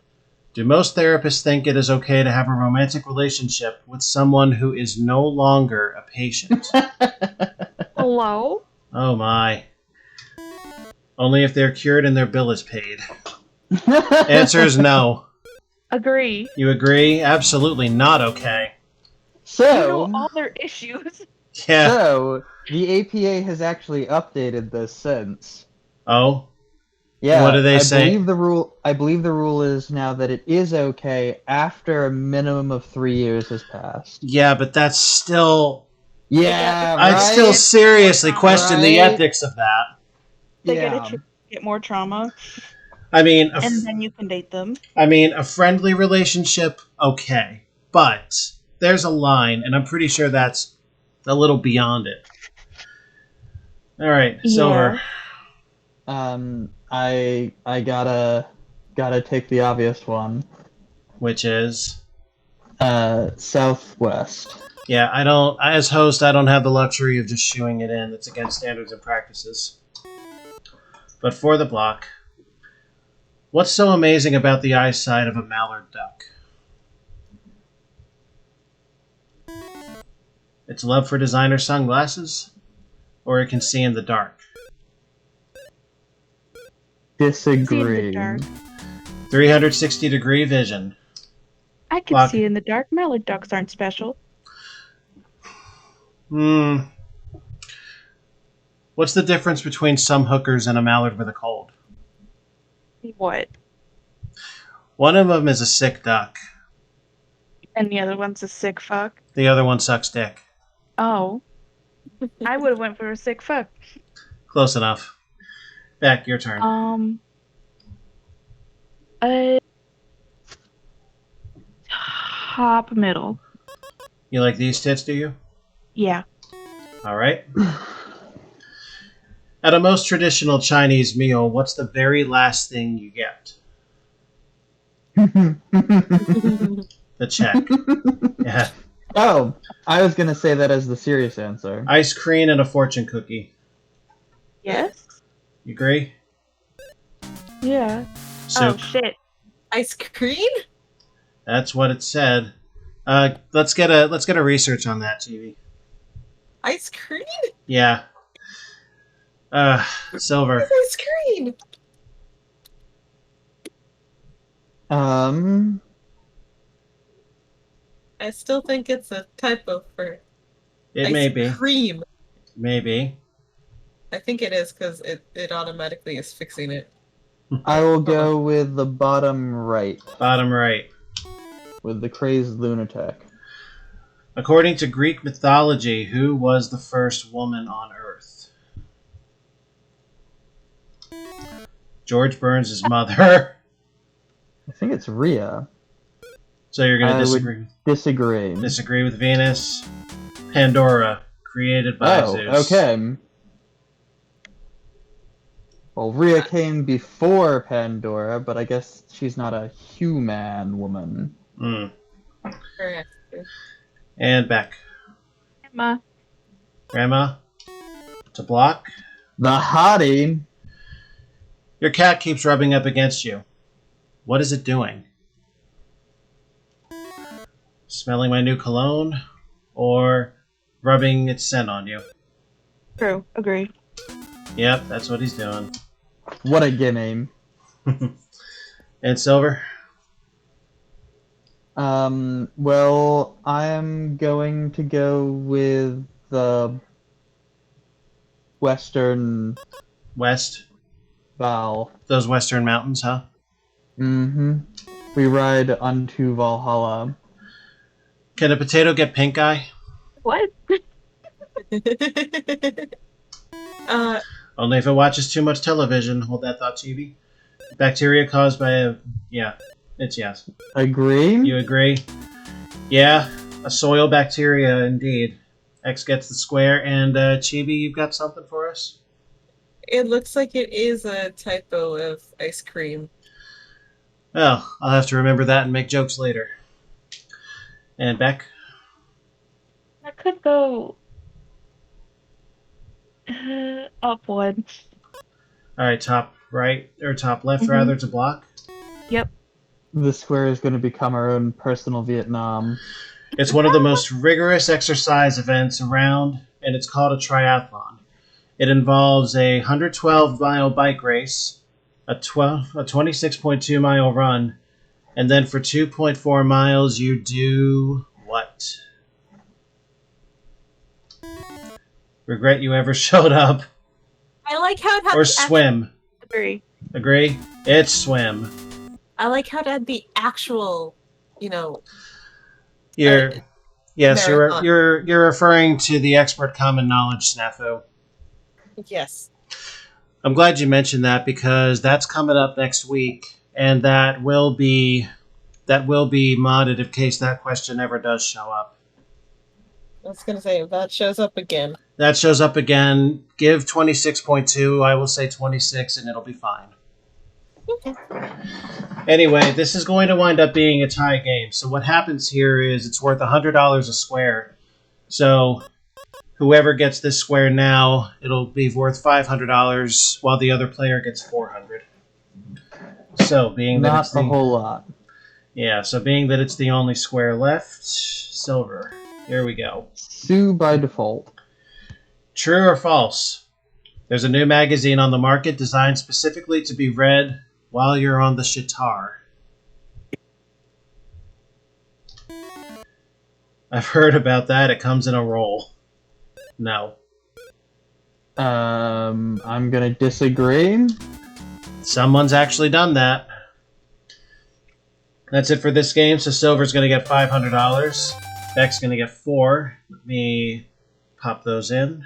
do most therapists think it is okay to have a romantic relationship with someone who is no longer a patient? Hello? Oh my. Only if they're cured and their bill is paid. Answer is no. Agree. You agree? Absolutely not okay. So, You know all their issues. Yeah. so the APA has actually updated this since. Oh? Yeah. What do they say? I believe the rule is now that it is okay after a minimum of 3 years has passed. Yeah, but that's still... Yeah, I'd right? still seriously question the Right? ethics of that. They Yeah. get more trauma, I mean, and then you can date them. a friendly relationship, okay. But there's a line, and I'm pretty sure that's a little beyond it. Alright, Silver. I gotta take the obvious one. Which is? Southwest. Yeah, I don't... As host, I don't have the luxury of just shooing it in. It's against standards and practices. But for the block... What's so amazing about the eyesight of a mallard duck? Its love for designer sunglasses? Or it can see in the dark? Disagree. 360-degree vision. I can Block. see in the dark. Mallard ducks aren't special. What's the difference between some hookers and a mallard with a cold? What? One of them is a sick duck. And the other one's a sick fuck. The other one sucks dick. Oh. I would have went for a sick fuck. Close enough. Beck, your turn. Top middle. You like these tits, do you? Yeah. Alright. At a most traditional Chinese meal, what's the very last thing you get? The check. Yeah. Oh, I was gonna say that as the serious answer. Ice cream and a fortune cookie. Yes? You agree? Yeah. Soup. Oh, shit. Ice cream? That's what it said. Let's get a research on that, TV. Ice cream? Yeah. Silver. Ice cream. I still think it's a typo for It may ice be. cream. Maybe. I think it is because it automatically is fixing it. I will go with the bottom right. Bottom right. With the crazed lunatic. According to Greek mythology, who was the first woman on Earth? George Burns' mother. I think it's Rhea. So you're going to disagree? Disagree. Disagree with Venus. Pandora, created by Zeus. Okay. Well, Rhea came before Pandora, but I guess she's not a human woman. Correct. And back. Grandma. To block. The hottie. Your cat keeps rubbing up against you. What is it doing? Smelling my new cologne? Or rubbing its scent on you? True. Agree. Yep, that's what he's doing. What a gimme. And Silver? Well, I am going to go with the Western West? Val. Those Western mountains, huh? Mm-hmm. We ride unto Valhalla. Can a potato get pink eye? What? Only if it watches too much television. Hold that thought, Chibi. Bacteria caused by a... Yeah, it's yes. Agree? You agree? Yeah, a soil bacteria indeed. X gets the square, and Chibi, you've got something for us? It looks like it is a typo of ice cream. Well, I'll have to remember that and make jokes later. And Beck? I could go up one. Alright, top right, or top left rather, to block. Yep. The square is going to become our own personal Vietnam. It's one of the most rigorous exercise events around, and it's called a triathlon. It involves a 112-mile bike race, a 26.2 mile run, and then for 2.4 miles you do what? Regret you ever showed up. I like how it had Or the swim. Agree. Agree? It's swim. I like how it had the actual, You're marathon. you're referring to the expert common knowledge snafu. Yes. I'm glad you mentioned that because that's coming up next week, and that will be modded in case that question ever does show up. I was gonna say, if that shows up again. That shows up again. Give 26.2. I will say 26, and it'll be fine. Okay. Anyway, this is going to wind up being a tie game. So what happens here is it's worth $100 a square. So whoever gets this square now, it'll be worth $500, while the other player gets $400. So being that Not it's a whole lot. Yeah, so being that it's the only square left, Silver. Here we go. Sue by default. True or false? There's a new magazine on the market designed specifically to be read while you're on the shitar. I've heard about that. It comes in a roll. No. I'm gonna disagree. Someone's actually done that. That's it for this game. So Silver's going to get $500. Beck's going to get $4. Let me pop those in.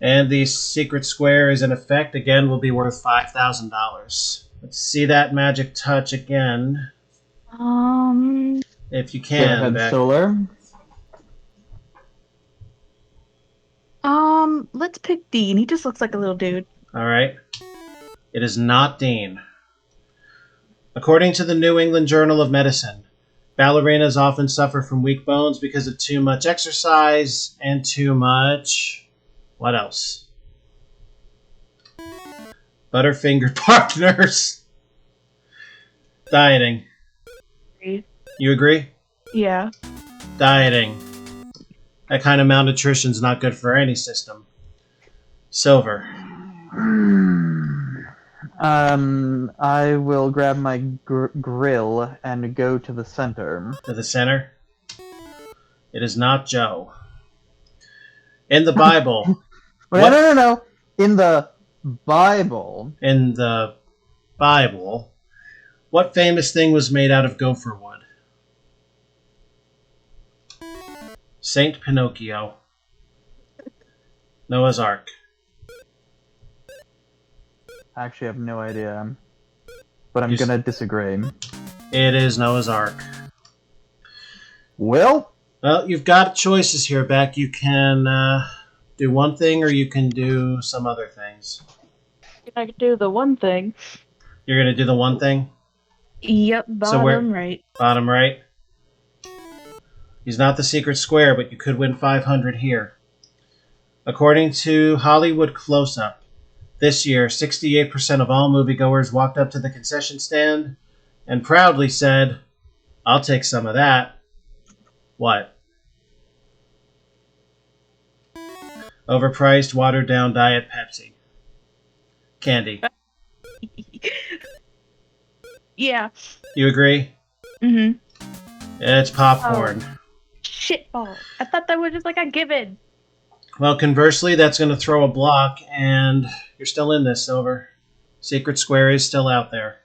And the secret square is in effect. Again, will be worth $5,000. Let's see that magic touch again. If you Go can, ahead, Beck. Solar. Let's pick Dean. He just looks like a little dude. All right. It is not Dean. According to the New England Journal of Medicine, ballerinas often suffer from weak bones because of too much exercise and too much... What else? Butterfinger partners. Dieting. You agree? Yeah. Dieting. That kind of malnutrition's not good for any system. Silver. I will grab my grill and go to the center. To the center. It is not Joe. In the Bible. Wait, no. In the Bible. In the Bible. What famous thing was made out of gopher wood? Saint Pinocchio. Noah's Ark. I actually have no idea. But I'm gonna disagree. It is Noah's Ark. Well, you've got choices here, Beck. You can do one thing or you can do some other things. I could do the one thing. You're going to do the one thing? Yep, bottom right. Bottom right. He's not the secret square, but you could win 500 here. According to Hollywood Close-Up, this year, 68% of all moviegoers walked up to the concession stand and proudly said, "I'll take some of that." What? Overpriced, watered-down Diet Pepsi. Candy. Yeah. You agree? Mm-hmm. It's popcorn. Oh, shitball. I thought that was just like a given. Well, conversely, that's going to throw a block, and you're still in this, Silver. Secret Square is still out there.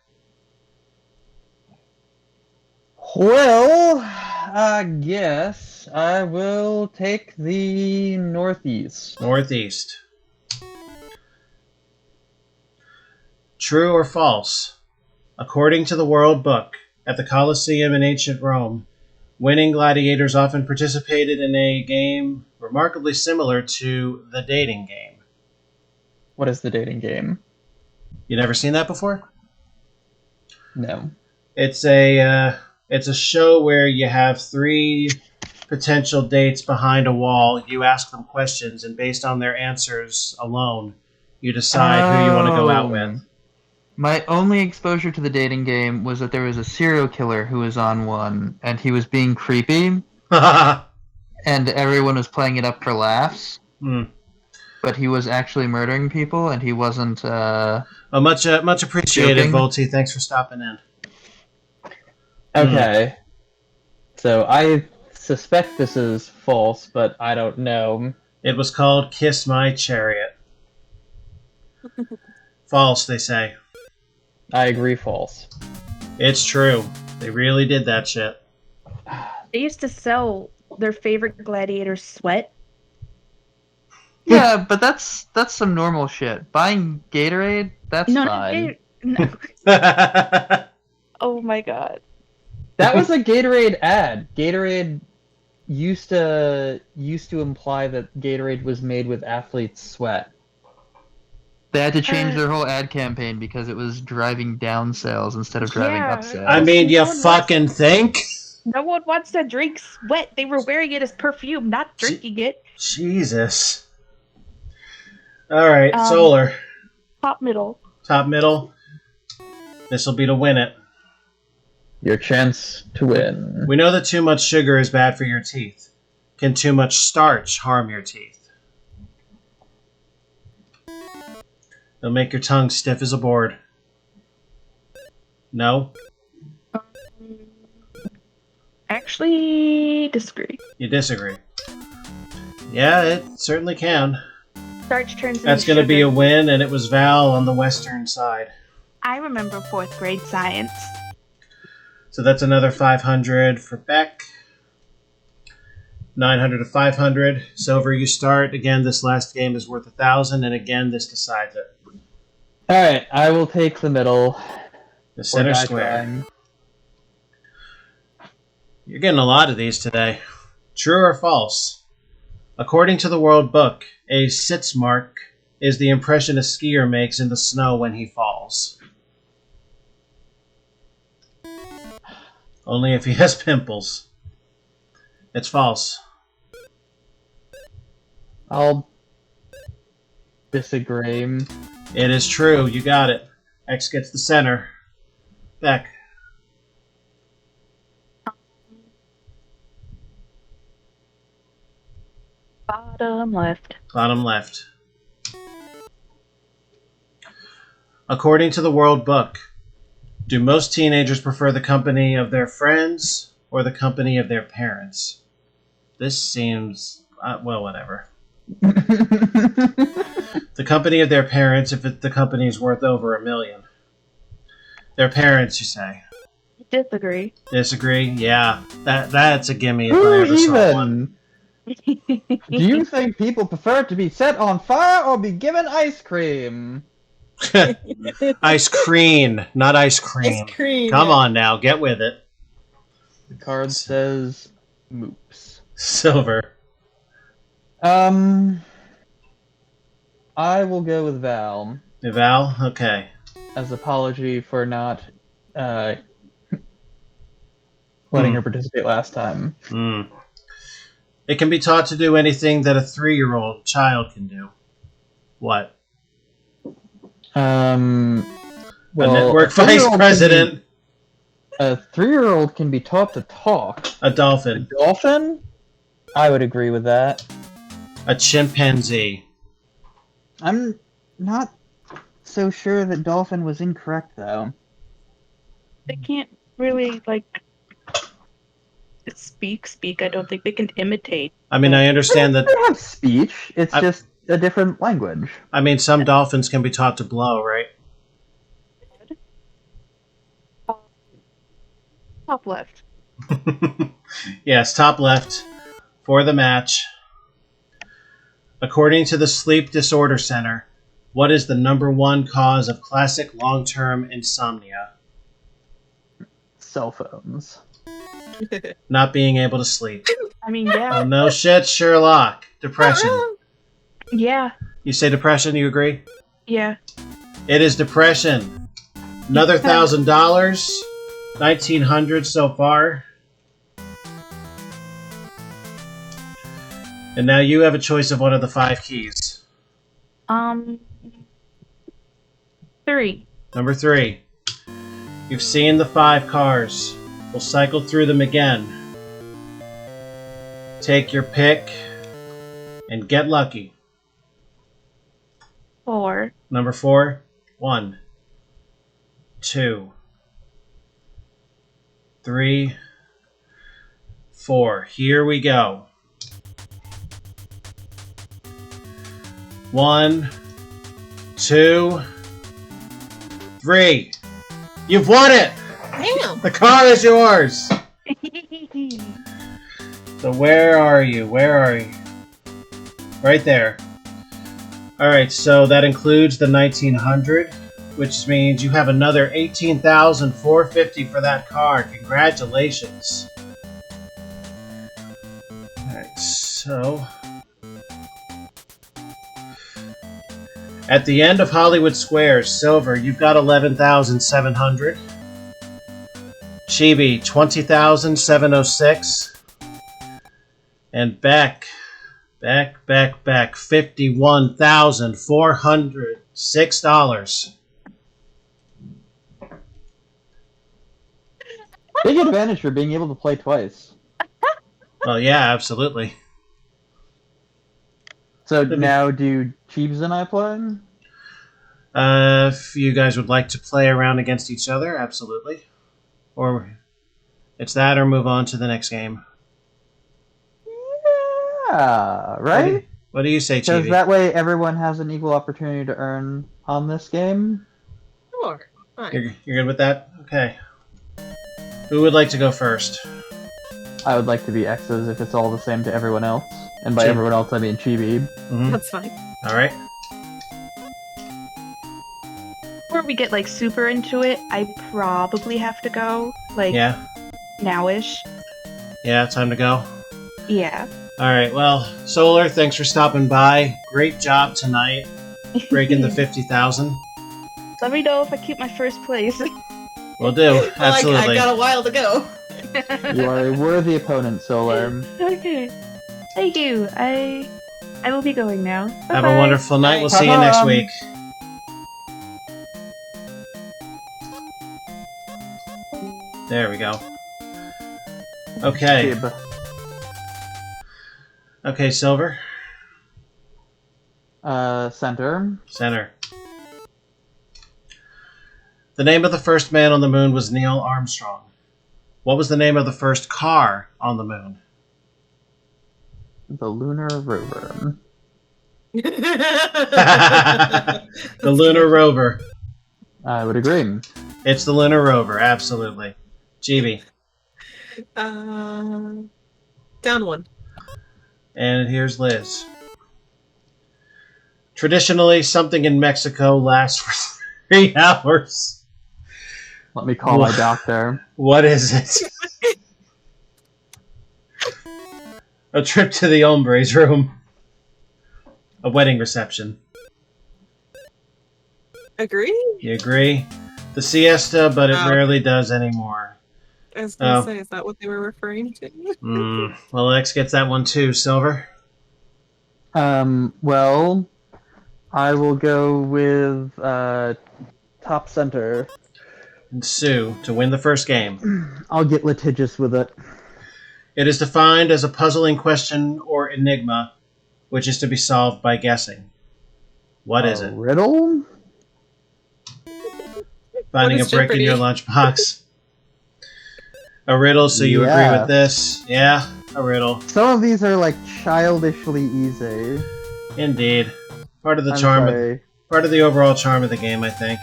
Well, I guess I will take the northeast. Northeast. True or false? According to the World Book, at the Colosseum in ancient Rome, winning gladiators often participated in a game remarkably similar to the dating game. What is the dating game? You never seen that before? No. It's a show where you have 3 potential dates behind a wall. You ask them questions, and based on their answers alone, you decide who you want to go out with. My only exposure to the dating game was that there was a serial killer who was on one, and he was being creepy, and everyone was playing it up for laughs. But he was actually murdering people, and he wasn't. Much appreciated, joking. Volty. Thanks for stopping in. Okay. So I suspect this is false, but I don't know. It was called Kiss My Chariot. False, they say. I agree, false. It's true. They really did that shit. They used to sell their favorite gladiator sweat. Yeah, but that's some normal shit. Buying Gatorade, that's fine. No. Oh my god. That was a Gatorade ad. Gatorade used to imply that Gatorade was made with athletes' sweat. They had to change their whole ad campaign because it was driving down sales instead of driving up sales. I mean, you fucking think? No one wants to drink sweat. They were wearing it as perfume, not drinking it. Jesus. All right, Solar. Top middle. Top middle. This will be to win it. Your chance to win. We know that too much sugar is bad for your teeth. Can too much starch harm your teeth? It'll make your tongue stiff as a board. No? Actually, disagree. You disagree. Yeah, it certainly can. Starch turns into That's going to be a win, and it was Val on the western side. I remember 4th grade science. So that's another 500 for Beck. 900 to 500. Silver, you start. Again, this last game is worth 1,000, and again, this decides it. Alright, I will take the middle. The center square. You're getting a lot of these today. True or false? According to the World Book, a sitz mark is the impression a skier makes in the snow when he falls. Only if he has pimples. It's false. I'll disagree. It is true. You got it. X gets the center. Beck. Bottom left. Bottom left. According to the World Book, do most teenagers prefer the company of their friends or the company of their parents? This seems... well, whatever. The company of their parents if the company is worth over $1 million. Their parents, you say? Disagree. Disagree? Yeah. That's a gimme if I Who ever saw one. even? Do you think people prefer to be set on fire or be given ice cream? Ice cream, not ice cream. Ice cream. Come on now, get with it. The card says moops. Silver. I will go with Val. Val? Okay. As apology for not letting her participate last time. It can be taught to do anything that a 3-year-old child can do. What? Well, a network vice president. A 3-year-old can be taught to talk. A dolphin. A dolphin? I would agree with that. A chimpanzee. I'm not so sure that dolphin was incorrect, though. They can't really, like, speak. I don't think they can imitate. I mean, I understand that... They have speech. It's just a different language. I mean, some dolphins can be taught to blow, right? Top left. Yes, top left for the match. According to the Sleep Disorder Center, what is the #1 cause of classic long-term insomnia? Cell phones. Not being able to sleep. I mean, yeah. Oh, no shit, Sherlock. Depression. Yeah. You say depression, you agree? Yeah. It is depression. Another $1,000. 1,900 so far. And now you have a choice of one of the 5 keys. 3. Number 3. You've seen the 5 cars. We'll cycle through them again. Take your pick and get lucky. 4. Number 4. 1, 2, 3, 4. Here we go. 1, 2, 3. You've won it! Damn. The car is yours! So where are you? Where are you? Right there. Alright, so that includes the 1,900, which means you have another $18,450 for that car. Congratulations. Alright, so... At the end of Hollywood Squares, Silver, you've got 11,700. Chibi, 20,706. And Beck, $51,406. Big advantage for being able to play twice. Well, yeah, absolutely. So now do Cheebs and I play? If you guys would like to play around against each other, absolutely. Or it's that or move on to the next game. Yeah, right? What do you say, Because Chibi? that way everyone has an equal opportunity to earn on this game. Sure. Fine. You're good with that? Okay. Who would like to go first? I would like to be X's if it's all the same to everyone else. And by Chibi. everyone else, I mean Chibi. Mm-hmm. That's fine. Alright. Before we get, like, super into it, I probably have to go, like, Yeah? now-ish. Yeah, time to go? Yeah. Alright, well, Solar, thanks for stopping by. Great job tonight, breaking the 50,000. Let me know if I keep my first place. Will do, Well, absolutely. I got a while to go. You are a worthy opponent, Solar. Okay. Thank you. I will be going now. Have Bye-bye. a wonderful night. We'll see you next Ta-da. week. There we go. Okay. Chib. Okay, Silver. Center. Center. The name of the first man on the moon was Neil Armstrong. What was the name of the first car on the moon? The Lunar Rover. The Lunar Rover. I would agree. It's the Lunar Rover, absolutely. GB. Down one. And here's Liz. Traditionally, something in Mexico lasts for 3 hours. Let me call my doctor. What is it? A trip to the hombre's room. A wedding reception. Agree? You agree? The siesta, but it rarely does anymore. I was gonna say, is that what they were referring to? Well, X gets that one too, Silver. Well, I will go with top center. And Sue to win the first game. I'll get litigious with it. It is defined as a puzzling question or enigma, which is to be solved by guessing. What is it? Riddle? Finding a brick in your lunchbox. A riddle, so you agree with this? Yeah, a riddle. Some of these are like childishly easy. Indeed. Part of the charm. Part of the overall charm of the game, I think.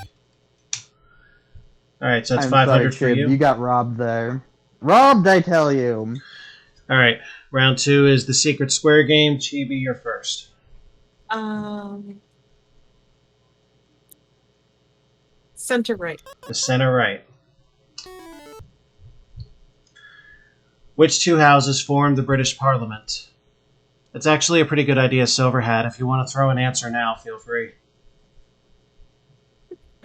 Alright, so it's 500 for you. You got robbed there. Robbed, I tell you. Alright, round 2 is the secret square game. Chibi, you're first. Center right. The center right. Which 2 houses formed the British Parliament? It's actually a pretty good idea, Silverhat. If you want to throw an answer now, feel free.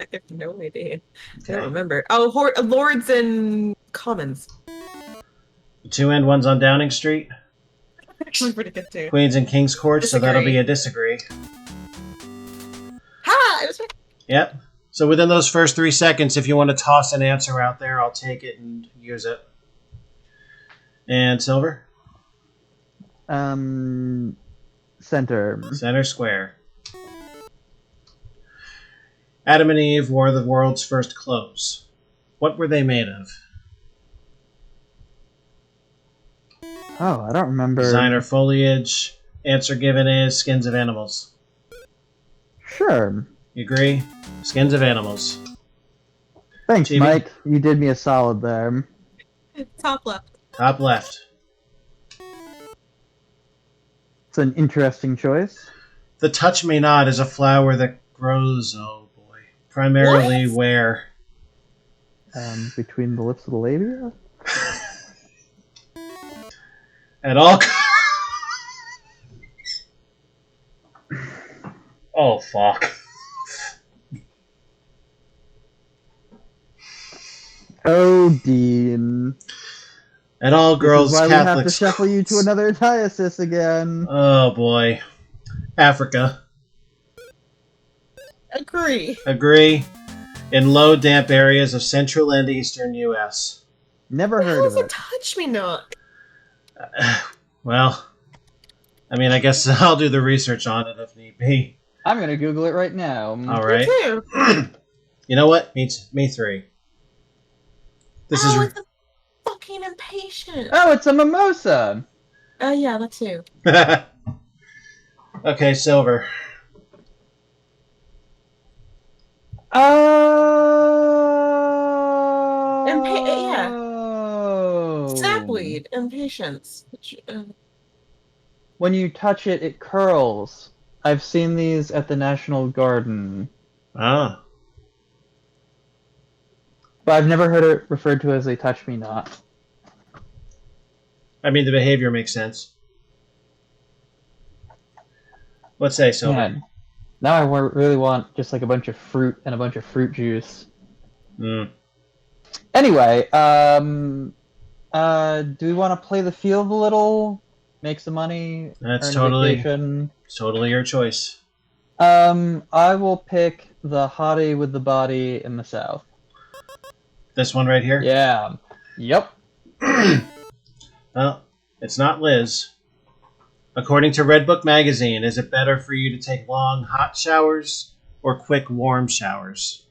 I have no idea. Okay. I don't remember. Oh, Lords and Commons. The 2 end ones on Downing Street. Actually pretty good too. Queens and King's Court, Disagree. so that'll be a disagree. Ha! It was right. Yep. So within those first 3 seconds, if you want to toss an answer out there, I'll take it and use it. And Silver? Center. Center square. Adam and Eve wore the world's first clothes. What were they made of? Oh, I don't remember. Designer foliage. Answer given is skins of animals. Sure. You agree? Skins of animals. Thanks, Chibi? Mike. You did me a solid there. Top left. Top left. It's an interesting choice. The touch-me-not is a flower that grows, oh boy, primarily where? Between the lips of the labia? At all. Oh, fuck. Oh, Dean. At all girls' this is why Catholic we have to shuffle you to another diocese again. Oh, boy. Africa. Agree. Agree. In low, damp areas of central and eastern U.S. Never heard of it. Touch me not. Well, I mean, I guess I'll do the research on it if need be. I'm gonna Google it right now. All right. Me too. You know what? Me 3. This is. It's a fucking impatient. Oh, it's a mimosa. Oh yeah, that too. Okay, Silver. Oh. Yeah. Sapweed. Impatience. When you touch it, it curls. I've seen these at the National Garden. Ah. But I've never heard it referred to as a touch-me-not. I mean, the behavior makes sense. Let's say Silver. Man, now I really want just like a bunch of fruit and a bunch of fruit juice. Anyway, do we want to play the field a little? Make some money? That's earn a vacation? It's totally your choice. I will pick the hottie with the body in the south. This one right here? Yeah. Yep. Well, it's not Liz. According to Redbook magazine, is it better for you to take long hot showers or quick warm showers?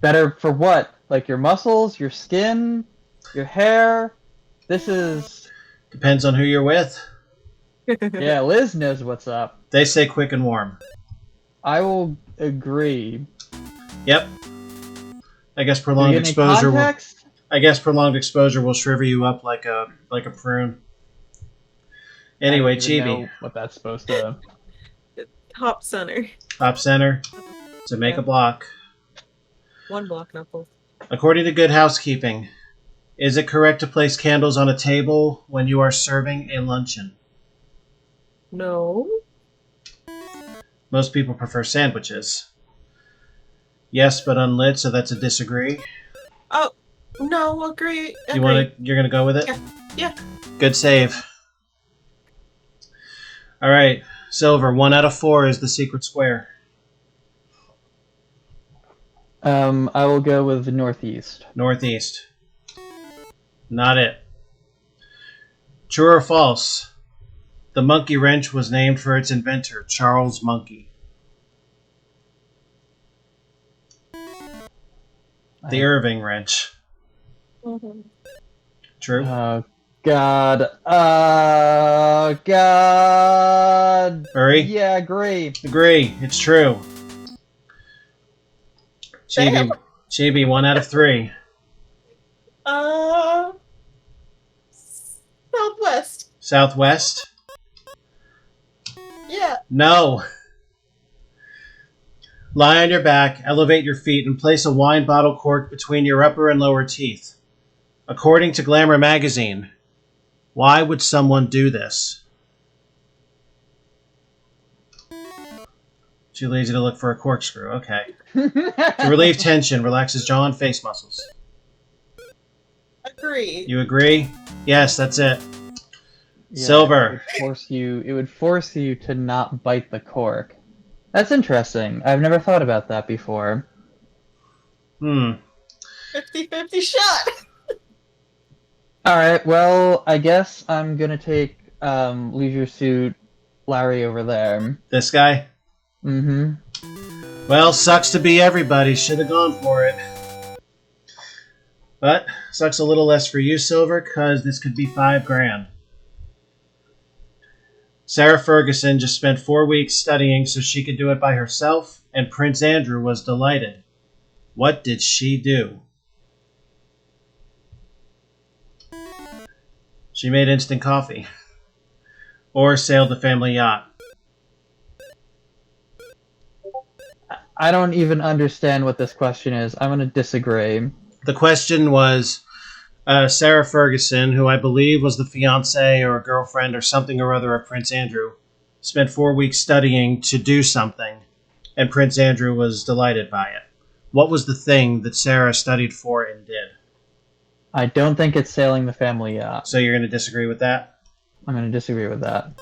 Better for what? Like your muscles, your skin, your hair? This is... Depends on who you're with. Yeah, Liz knows what's up. They say quick and warm. I will agree. Yep. I guess prolonged exposure will... Context? I guess prolonged exposure will shrivel you up like a prune. Anyway, I don't even Chibi. know what that's supposed to... Top center. Top center. To make a block. One block, not both. According to Good Housekeeping, is it correct to place candles on a table when you are serving a luncheon? No. Most people prefer sandwiches. Yes, but unlit, so that's a disagree. Oh, no, agree. You're gonna go with it? Yeah. Good save. Alright, Silver, 1 out of 4 is the secret square. I will go with the northeast. Northeast. Not it. True or false? The monkey wrench was named for its inventor, Charles Monkey. The Irving wrench. Mm-hmm. True? God. God. Hurry. Yeah, agree. Agree. It's true. Chibi, 1 out of 3. Southwest. Southwest? Yeah. No. Lie on your back, elevate your feet, and place a wine bottle cork between your upper and lower teeth. According to Glamour magazine, why would someone do this? Too lazy to look for a corkscrew. Okay. To relieve tension, relaxes jaw and face muscles. Agree. You agree? Yes, that's it. Yeah, Silver. It would force you to not bite the cork. That's interesting. I've never thought about that before. 50-50 shot. Alright, well, I guess I'm gonna take Leisure Suit Larry over there. This guy? Mm-hmm. Well, sucks to be everybody. Should have gone for it. But, sucks a little less for you, Silver, because this could be $5,000. Sarah Ferguson just spent 4 weeks studying so she could do it by herself, and Prince Andrew was delighted. What did she do? She made instant coffee. Or sailed the family yacht. I don't even understand what this question is. I'm gonna disagree. The question was, Sarah Ferguson, who I believe was the fiancée or girlfriend or something or other of Prince Andrew, spent 4 weeks studying to do something, and Prince Andrew was delighted by it. What was the thing that Sarah studied for and did? I don't think it's sailing the family yacht. So you're going to disagree with that? I'm gonna disagree with that.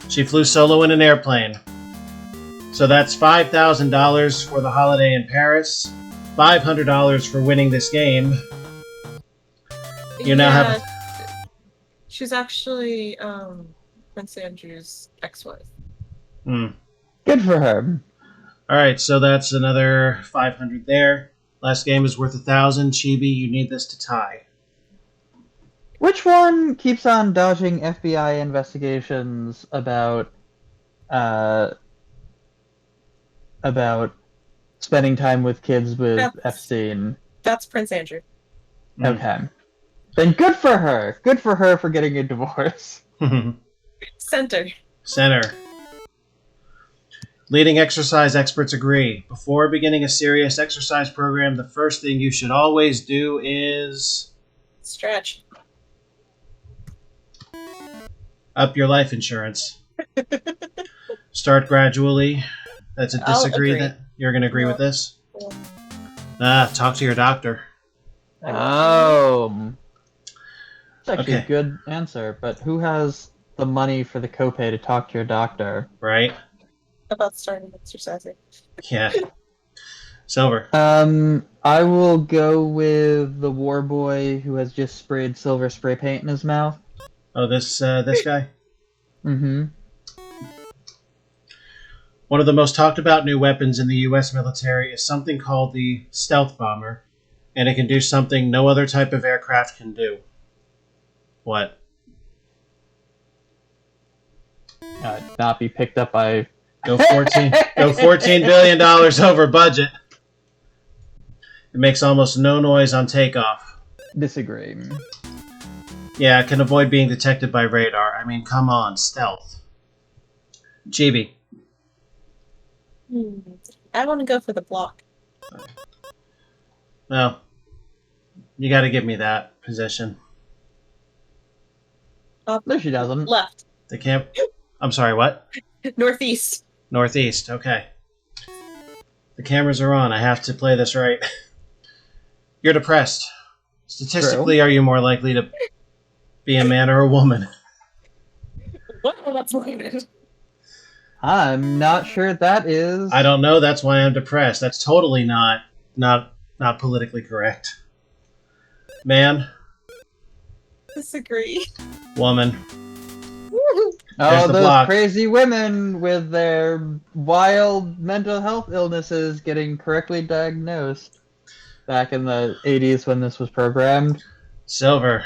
She flew solo in an airplane. So that's $5,000 for the holiday in Paris, $500 for winning this game. You now have... She's actually Prince Andrew's ex-wife. Good for her. Alright, so that's another $500 there. Last game is worth $1,000. Chibi, you need this to tie. Which one keeps on dodging FBI investigations about spending time with kids with Epstein? That's Prince Andrew. Okay. Then good for her. Good for her for getting a divorce. Center. Leading exercise experts agree. Before beginning a serious exercise program, the first thing you should always do is... Stretch. Up your life insurance. Start gradually. That's a disagree. You're going to agree with this? Talk to your doctor. Oh. It's actually a good answer, but who has the money for the copay to talk to your doctor? Right? About starting exercising. Yeah. Silver. I will go with the war boy who has just sprayed silver spray paint in his mouth. Oh, this guy? Mm-hmm. One of the most talked about new weapons in the U.S. military is something called the stealth bomber, and it can do something no other type of aircraft can do. What? Not be picked up by... Go $14 billion over budget. It makes almost no noise on takeoff. Disagree. Yeah, it can avoid being detected by radar. I mean, come on, stealth. Chibi. I want to go for the block. Well, you got to give me that position. No, she doesn't. Left. The camp. I'm sorry, what? Northeast. Northeast, okay. The cameras are on. I have to play this right. You're depressed. Statistically, True. are you more likely to be a man or a woman? What? Oh, that's loaded. I'm not sure that is... I don't know. That's why I'm depressed. That's totally not politically correct. Man. Disagree. Woman. Oh, the those block. crazy women with their wild mental health illnesses getting correctly diagnosed back in the 80s when this was programmed. Silver.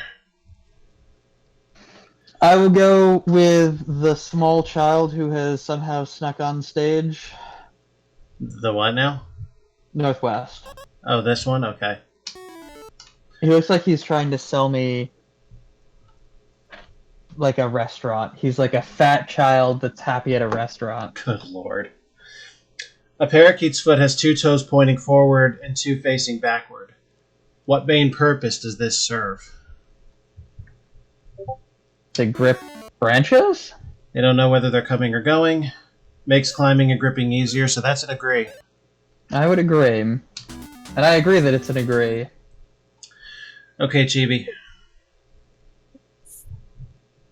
I will go with the small child who has somehow snuck on stage. The what now? Northwest. Oh, this one? Okay. He looks like he's trying to sell me like a restaurant. He's like a fat child that's happy at a restaurant. Good lord. A parakeet's foot has 2 toes pointing forward and 2 facing backward. What main purpose does this serve? To grip branches? They don't know whether they're coming or going. Makes climbing and gripping easier, so that's an agree. I would agree. And I agree that it's an agree. Okay, Chibi.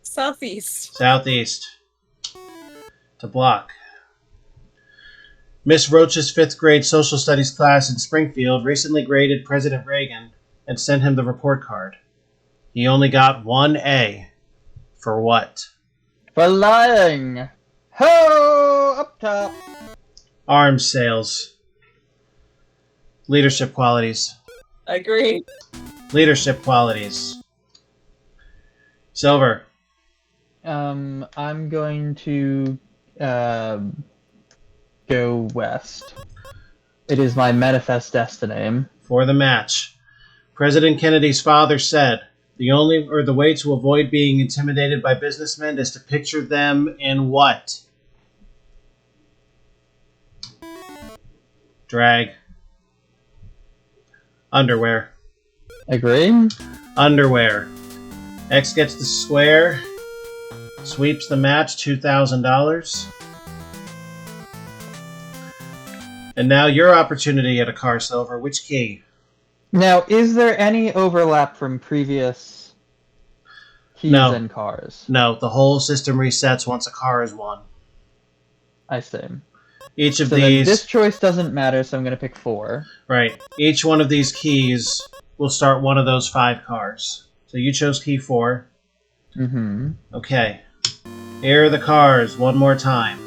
Southeast. Southeast. To block. Miss Roach's 5th grade social studies class in Springfield recently graded President Reagan and sent him the report card. He only got 1 A. For what? For lying! Ho! Up top! Arms sales. Leadership qualities. Agree. Leadership qualities. Silver. I'm going to go west. It is my manifest destiny. For the match. President Kennedy's father said, the way to avoid being intimidated by businessmen is to picture them in what? Drag. Underwear. Agree? Underwear. X gets the square. Sweeps the match, $2,000. And now your opportunity at a car, Silver. Which key? Now, is there any overlap from previous keys and cars? No, the whole system resets once a car is won. I see. Each of so these... this choice doesn't matter, so I'm going to pick 4. Right. Each one of these keys will start one of those 5 cars. So you chose key 4. Mm-hmm. Okay. Here are the cars one more time.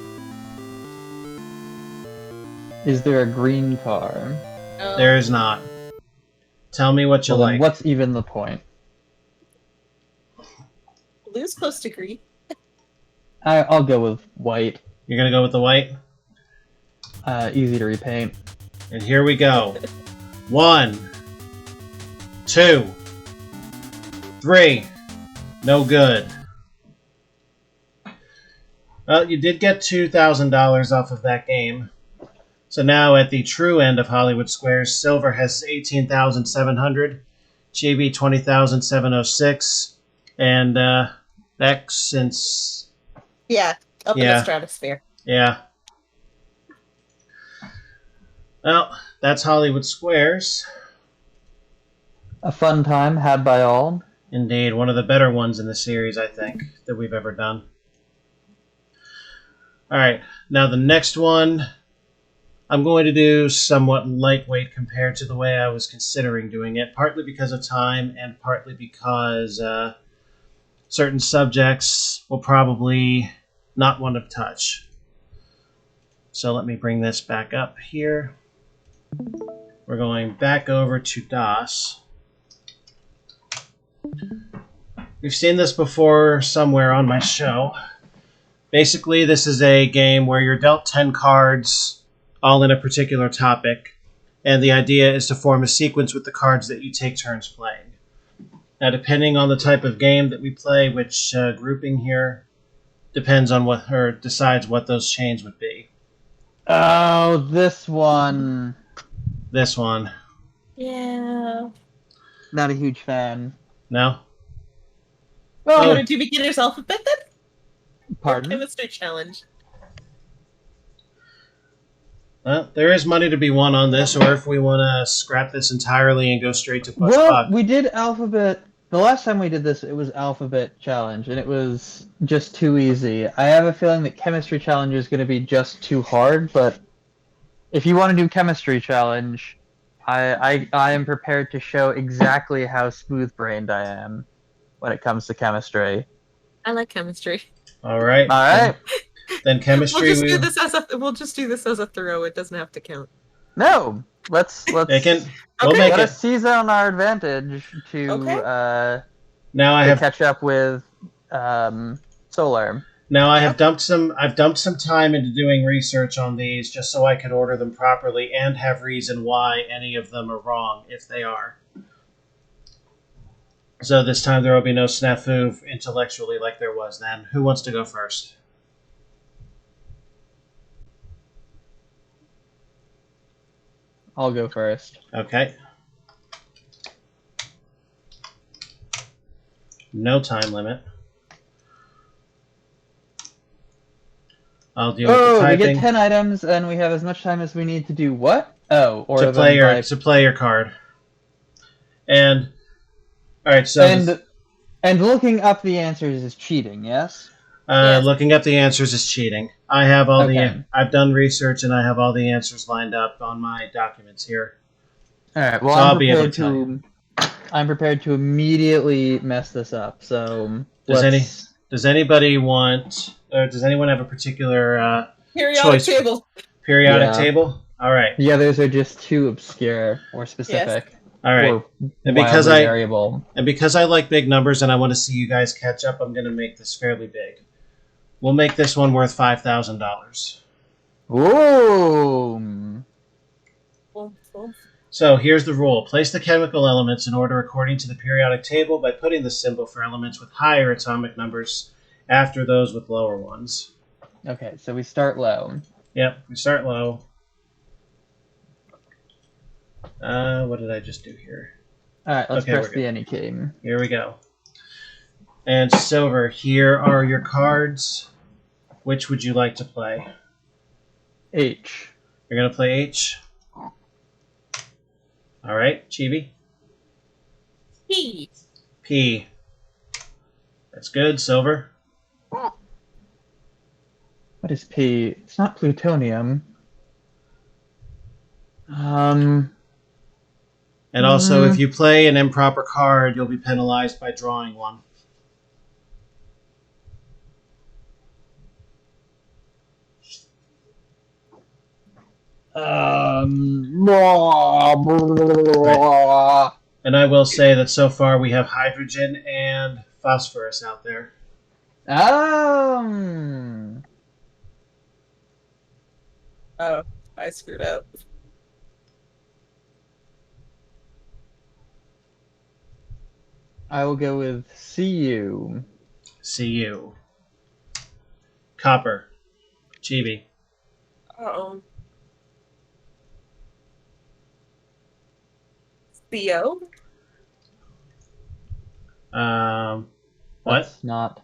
Is there a green car? No. There is not. Tell me what you Well, then like. what's even the point? Blue's close to green. I'll go with white. You're going to go with the white? Easy to repaint. And here we go. 1, 2, 3. No good. Well, you did get $2,000 off of that game. So now at the true end of Hollywood Squares, Silver has 18,700, Chibi 20,706, and X since... Yeah, up in the stratosphere. Yeah. Well, that's Hollywood Squares. A fun time had by all. Indeed, one of the better ones in the series, I think, that we've ever done. Alright, now the next one, I'm going to do somewhat lightweight compared to the way I was considering doing it, partly because of time and partly because certain subjects will probably not want to touch. So let me bring this back up here. We're going back over to DOS. We've seen this before somewhere on my show. Basically, this is a game where you're dealt 10 cards, all in a particular topic, and the idea is to form a sequence with the cards that you take turns playing. Now, depending on the type of game that we play, which grouping here depends on what, or decides what those chains would be. Oh, this one. This one. Yeah. Not a huge fan. No? Well, Oh. you want to do beginner's alphabet then? Pardon? Chemistry challenge. Well, there is money to be won on this, or if we want to scrap this entirely and go straight to push Well, puck. we did alphabet. The last time we did this, it was alphabet challenge, and it was just too easy. I have a feeling that chemistry challenge is going to be just too hard, but if you want to do chemistry challenge, I am prepared to show exactly how smooth-brained I am when it comes to chemistry. I like chemistry. All right. All right. Then chemistry. We'll just do this as a throw. It doesn't have to count. No, let's We'll Okay. make let it. us seize on our advantage to Okay. Now I to have. catch up with Solar. Now I've dumped some time into doing research on these just so I could order them properly and have reason why any of them are wrong if they are. So this time there will be no snafu intellectually like there was then. Who wants to go first? I'll go first. Okay. No time limit. I'll deal with the Oh, we typing. get 10 items, and we have as much time as we need to do what? Oh, or to play your card. And all right, so and looking up the answers is cheating, yes? Yes. looking up the answers is cheating. I have all Okay. I've done research and I have all the answers lined up on my documents here. All right. Well, So I'll be able to tell you. I'm prepared to immediately mess this up. So Does anybody want, or does anyone have a particular Periodic choice? table. Periodic Yeah. table? All right. The others are just too obscure or specific. All right. Or And because wildly variable. And because I like big numbers and I want to see you guys catch up, I'm going to make this fairly big. We'll make this one worth $5,000. Ooh. So here's the rule. Place the chemical elements in order according to the periodic table by putting the symbol for elements with higher atomic numbers after those with lower ones. Okay, so we start low. Yep, we start low. What did I just do here? All right, let's Okay, press we're the good. any key. Here we go. And Silver, here are your cards. Which would you like to play? H. You're going to play H? All right, Chibi? P. P. That's good, Silver. What is P? It's not plutonium. And also, if you play an improper card, you'll be penalized by drawing one. And I will say that so far we have hydrogen and phosphorus out there. Oh, I screwed up. I will go with CU. Cu. Copper. Chibi. Uh-oh. CO? What? That's not.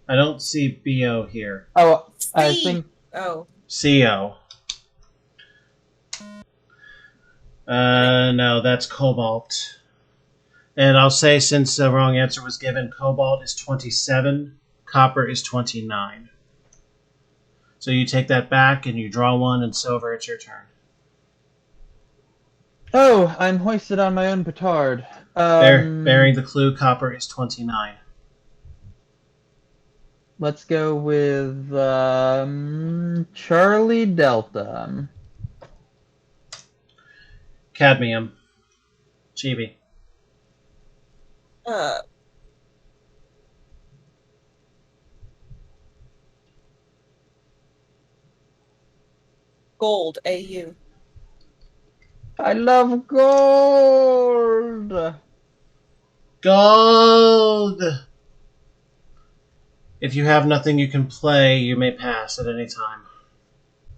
I don't see BO here. Oh, I C. think. Oh. CO. No, that's cobalt. And I'll say, since the wrong answer was given, cobalt is 27, copper is 29. So you take that back and you draw one, and Silver, it's your turn. Oh, I'm hoisted on my own petard. Bearing the clue, copper is 29. Let's go with Charlie Delta. Cadmium. Chibi. Gold, AU. I love gold! Gold! If you have nothing you can play, you may pass at any time.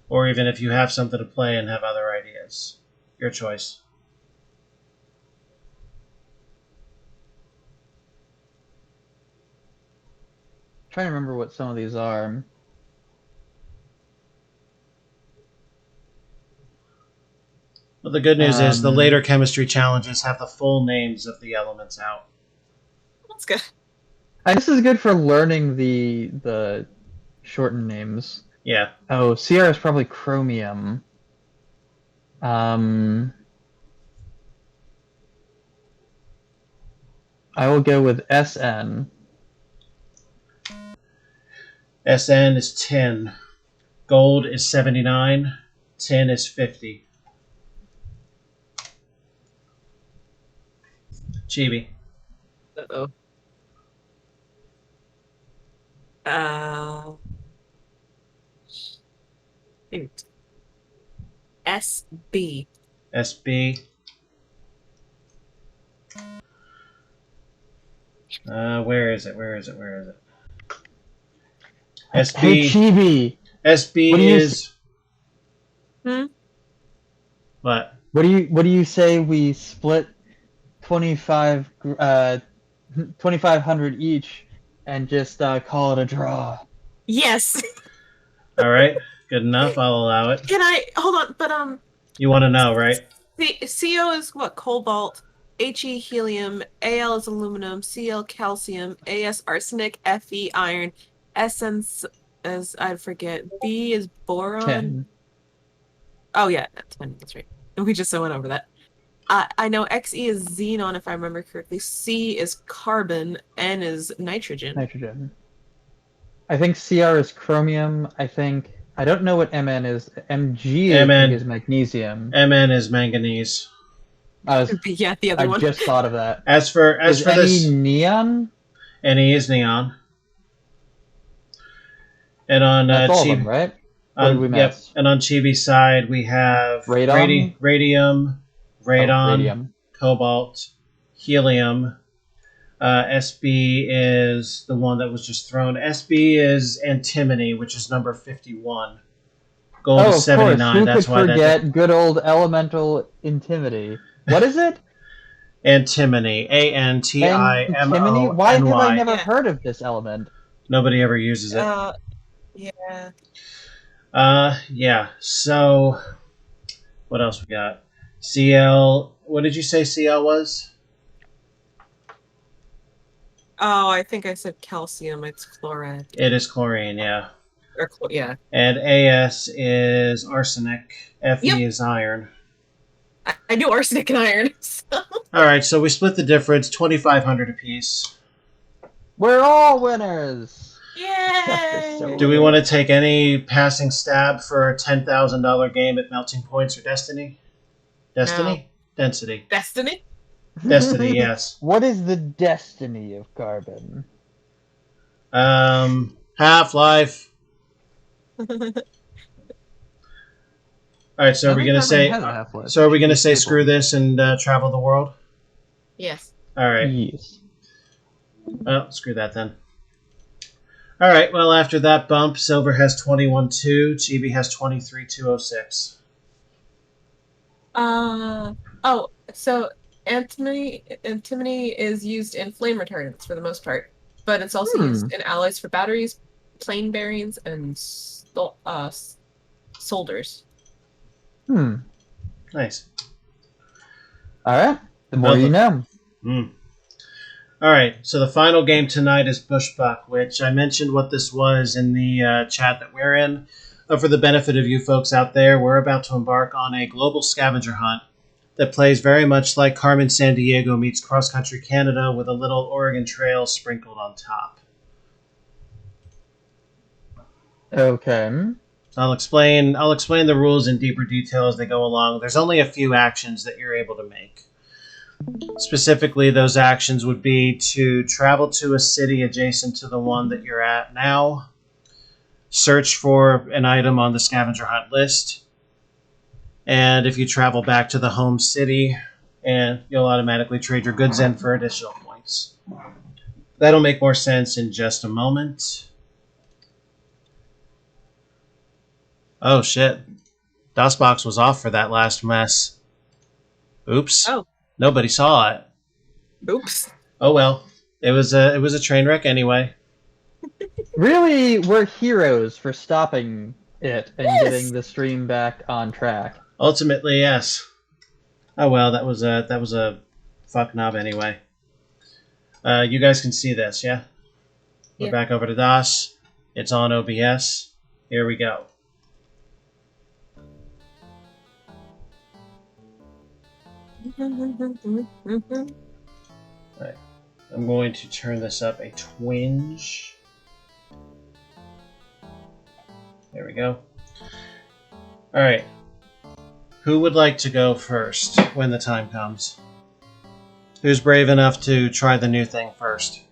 Or even if you have something to play and have other ideas. Your choice. Trying to remember what some of these are. Well, the good news is the later chemistry challenges have the full names of the elements out. That's good. And this is good for learning the shortened names. Yeah. Oh, CR is probably chromium. I will go with SN. SN is 10. Gold is 79. Tin is 50. Chibi. Uh-oh. Shoot. SB. SB. Where is it? SB. Hey, Chibi. SB is. What? What do you say we split 2,500 each and just call it a draw? Yes. All right. Good enough. I'll allow it. Can I hold on? But You want to know, right? the CO is what? Cobalt. HE helium. AL is aluminum. CL calcium. AS arsenic. FE iron. SN is I forget. B is boron. 10. Oh yeah, that's 10. That's right. We just went over that. I know XE is xenon if I remember correctly. C is carbon. N is nitrogen. Nitrogen. I think CR is chromium. I don't know what MN is. MG I think is magnesium. MN is manganese. Yeah, the other one. I just thought of that. As for this, neon? Ne is neon. And on That's all of them, right? Yep. And on Chibi's side, we have radon, radon, cobalt, helium. SB is the one that was just thrown. SB is antimony, which is number 51. Gold is 79. Who That's could why forget good old elemental intimity? What is it? Antimony. ANTIMONY. Why have I never heard of this element? Nobody ever uses it. Yeah. Yeah. So, what else we got? CL. What did you say CL was? Oh, I think I said calcium. It's chloride. It is chlorine, yeah. Yeah. And AS is arsenic. FE is iron. I do arsenic and iron. So. All right, so we split the difference, 2,500 apiece. We're all winners. Yay! Do we want to take any passing stab for a $10,000 game at Melting Points or Destiny? Destiny? No. Density. Destiny? Destiny, yes. What is the destiny of carbon? Half-Life. All right, so are we gonna say? So are we gonna say screw this and travel the world? Yes. All right. Yes. Well, screw that then. All right. Well, after that bump, Silver has 21-2. Chibi has 23-206. Oh, so antimony is used in flame retardants for the most part, but it's also used in alloys for batteries, plane bearings, and solders. Nice. All right. The more you know. All right. So the final game tonight is Bushbuck, which I mentioned what this was in the chat that we're in. For the benefit of you folks out there, we're about to embark on a global scavenger hunt that plays very much like Carmen Sandiego meets Cross Country Canada with a little Oregon Trail sprinkled on top. Okay. I'll explain the rules in deeper detail as they go along. There's only a few actions that you're able to make. Specifically, those actions would be to travel to a city adjacent to the one that you're at now, search for an item on the scavenger hunt list, and if you travel back to the home city, and you'll automatically trade your goods in for additional points. That'll make more sense in just a moment. Oh, shit. DOSBox was off for that last mess. Oops. Oh. Nobody saw it. Oops. Oh, well. It was a train wreck anyway. Really, we're heroes for stopping it and Yes. getting the stream back on track. Ultimately, yes. Oh, well, that was a fuck knob anyway. You guys can see this, yeah? We're back over to DOS. It's on OBS. Here we go. Right. I'm going to turn this up a twinge. There we go. Alright. Who would like to go first when the time comes? Who's brave enough to try the new thing first?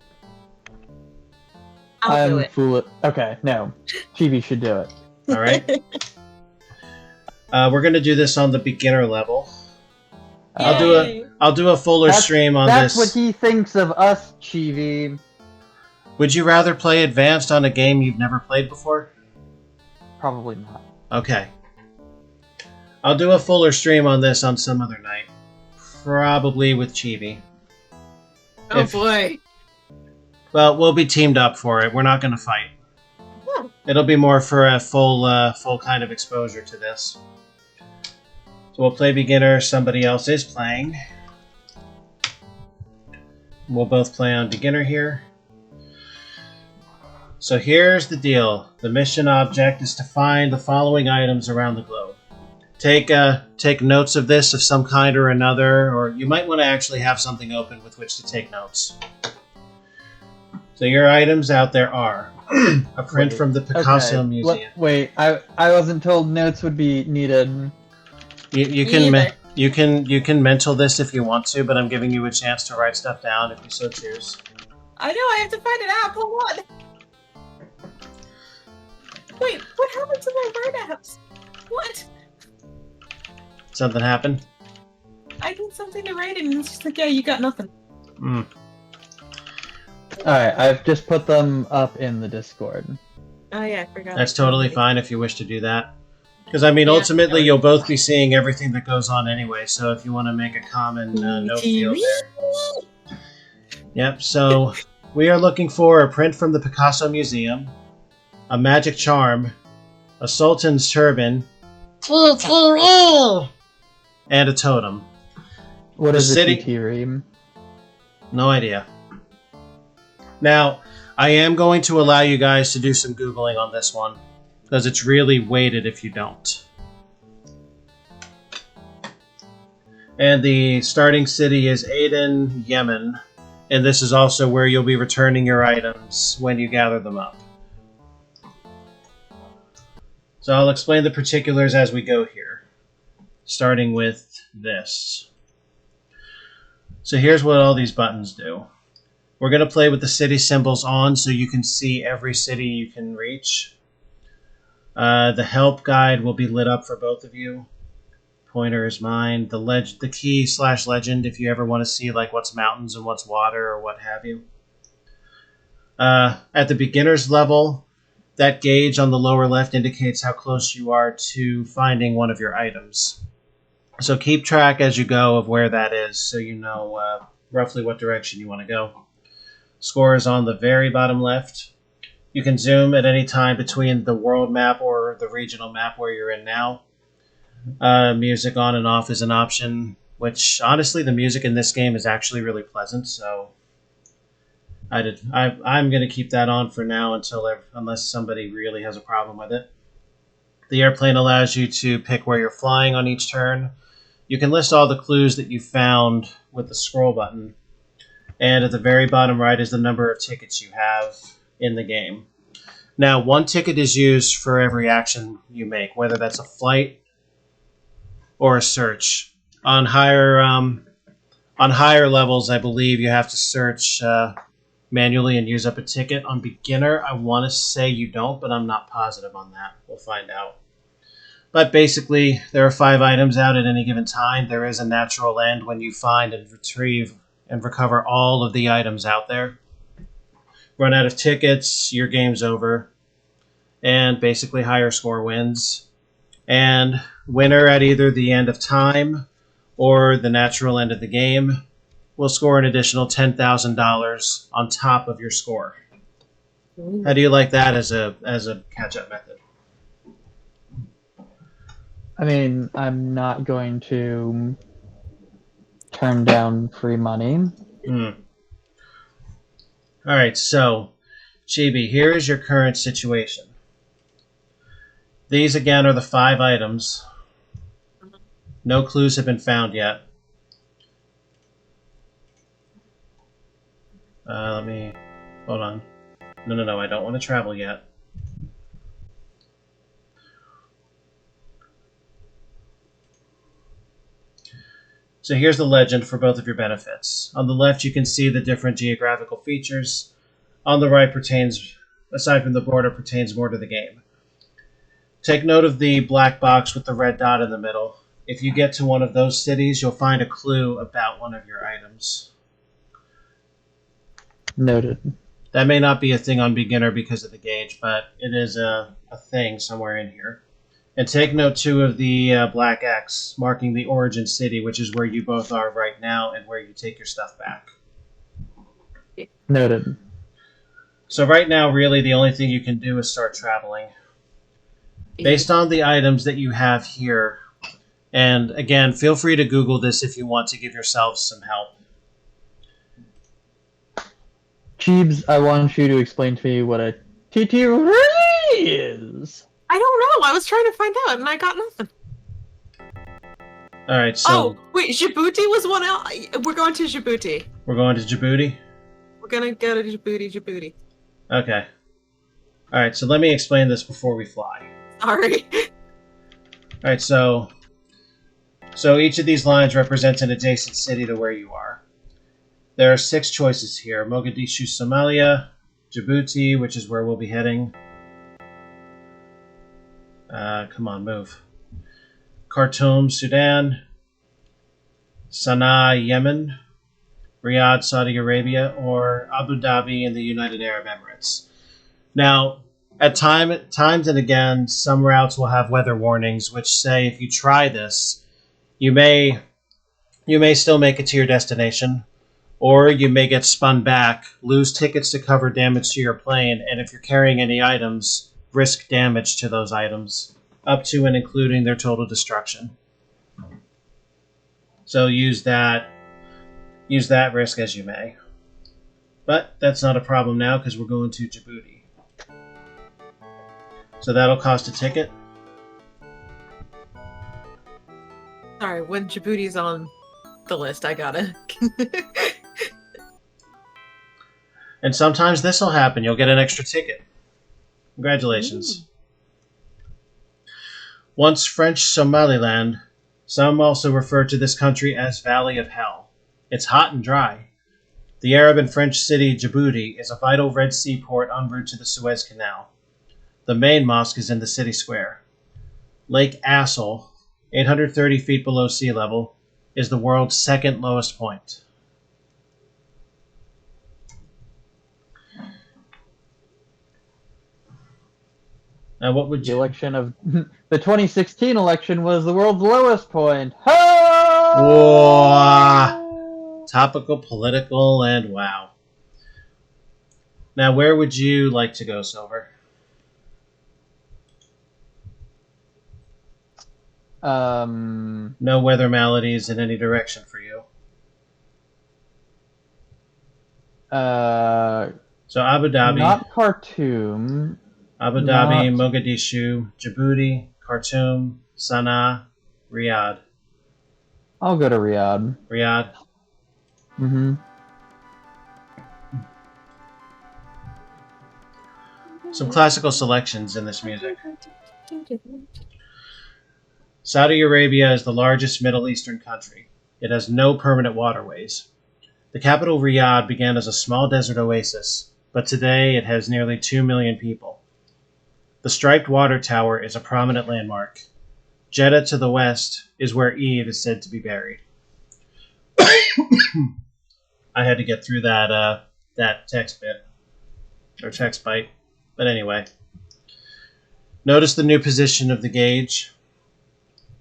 I'll do it. Okay, no. Chibi should do it. Alright. We're going to do this on the beginner level. I'll do a fuller stream on this. That's what he thinks of us, Chibi. Would you rather play advanced on a game you've never played before? Probably not. Okay. I'll do a fuller stream on this on some other night. Probably with Chibi. Oh boy. Well, we'll be teamed up for it. We're not going to fight. It'll be more for a full kind of exposure to this. So we'll play beginner, somebody else is playing. We'll both play on beginner here. So here's the deal. The mission object is to find the following items around the globe. Take notes of this of some kind or another, or you might want to actually have something open with which to take notes. So your items out there are a print from the Picasso Museum. Wait, I wasn't told notes would be needed. You can mental this if you want to, but I'm giving you a chance to write stuff down if you so choose. I know, I have to find it out, but what? Wait, what happened to my word apps? What? Something happened? I did something to write it and it's just like, yeah, you got nothing. Alright, I've just put them up in the Discord. Oh yeah, I forgot. That's totally fine if you wish to do that. Because, I mean, ultimately, you'll both be seeing everything that goes on anyway, so if you want to make a common note field there. Yep, so we are looking for a print from the Picasso Museum, a magic charm, a sultan's turban, and a totem. What is city? a TT-ream? No idea. Now, I am going to allow you guys to do some Googling on this one, because it's really weighted if you don't. And the starting city is Aden, Yemen, and this is also where you'll be returning your items when you gather them up. So I'll explain the particulars as we go here, starting with this. So here's what all these buttons do. We're going to play with the city symbols on so you can see every city you can reach. The help guide will be lit up for both of you. Pointer is mine. The key/legend if you ever want to see like what's mountains and what's water or what have you. At the beginner's level, that gauge on the lower left indicates how close you are to finding one of your items. So keep track as you go of where that is so you know roughly what direction you want to go. Score is on the very bottom left. You can zoom at any time between the world map or the regional map where you're in now. Music on and off is an option, which honestly the music in this game is actually really pleasant, so I'm going to keep that on for now unless somebody really has a problem with it. The airplane allows you to pick where you're flying on each turn. you can list all the clues that you found with the scroll button. And at the very bottom right is the number of tickets you have in the game. Now, 1 ticket is used for every action you make, whether that's a flight or a search. On higher levels, I believe you have to search manually and use up a ticket. On beginner, I want to say you don't, but I'm not positive on that. We'll find out. But basically, there are 5 items out at any given time. There is a natural end when you find and retrieve and recover all of the items out there. Run out of tickets, your game's over. And basically, higher score wins. And winner at either the end of time or the natural end of the game will score an additional $10,000 on top of your score. How do you like that as a catch-up method? I mean, I'm not going to turn down free money. All right, so, Chibi, here is your current situation. These, again, are the 5 items. No clues have been found yet. Hold on. No, I don't want to travel yet. So here's the legend for both of your benefits. On the left, you can see the different geographical features. On the right, aside from the border, pertains more to the game. Take note of the black box with the red dot in the middle. If you get to one of those cities, you'll find a clue about one of your items. Noted. That may not be a thing on beginner because of the gauge, but it is a thing somewhere in here. And take note, too, of the black X, marking the origin city, which is where you both are right now and where you take your stuff back. Noted. So right now, really, the only thing you can do is start traveling. Based on the items that you have here, and again, feel free to Google this if you want to give yourselves some help. Jeebs, I want you to explain to me what a TT really is. I don't know. I was trying to find out, and I got nothing. All right, so... Oh, wait, Djibouti was one out. We're going to Djibouti. We're going to Djibouti? We're going to go to Djibouti. Okay. All right, so let me explain this before we fly. Sorry. All right, so each of these lines represents an adjacent city to where you are. There are 6 choices here. Mogadishu, Somalia, Djibouti, which is where we'll be heading. Come on, move. Khartoum, Sudan. Sana'a, Yemen. Riyadh, Saudi Arabia. Or Abu Dhabi in the United Arab Emirates. Now, at times and again, some routes will have weather warnings, which say if you try this, you may still make it to your destination, or you may get spun back, lose tickets to cover damage to your plane, and if you're carrying any items, risk damage to those items, up to and including their total destruction. So use that risk as you may. But that's not a problem now because we're going to Djibouti. So that'll cost a ticket. Sorry, when Djibouti's on the list, I gotta. And sometimes this will happen. You'll get an extra ticket. Congratulations. Once French Somaliland, some also refer to this country as Valley of Hell. It's hot and dry. The Arab and French city Djibouti is a vital Red Sea port en route to the Suez Canal. The main mosque is in the city square. Lake Assel, 830 feet below sea level, is the world's second lowest point. Now, what would The you... election of the 2016 election was the world's lowest point. Ho! Whoa! Topical, political, and wow. Now, where would you like to go, Silver? No weather maladies in any direction for you. So Abu Dhabi. Not Khartoum. Abu Dhabi, Mogadishu, Djibouti, Khartoum, Sana'a, Riyadh. I'll go to Riyadh. Riyadh. Mm-hmm. Some classical selections in this music. Saudi Arabia is the largest Middle Eastern country. It has no permanent waterways. The capital, Riyadh, began as a small desert oasis, but today it has nearly 2 million people. The striped water tower is a prominent landmark. Jeddah to the west is where Eid is said to be buried. I had to get through that text bit, or text bite. But anyway, notice the new position of the gauge.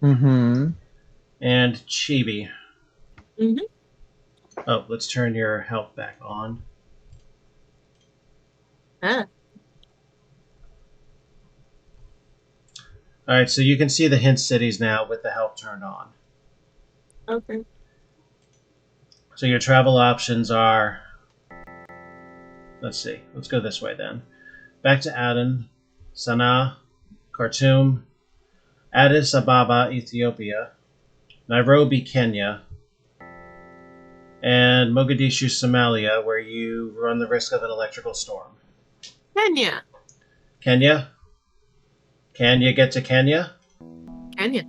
Mm-hmm. And Chibi. Mm-hmm. Oh, let's turn your health back on. Ah. Alright, so you can see the hint cities now with the health turned on. Okay. So your travel options are... Let's see. Let's go this way then. Back to Aden, Sana'a, Khartoum, Addis Ababa, Ethiopia, Nairobi, Kenya, and Mogadishu, Somalia, where you run the risk of an electrical storm. Kenya. Kenya? Can you get to Kenya? Kenya.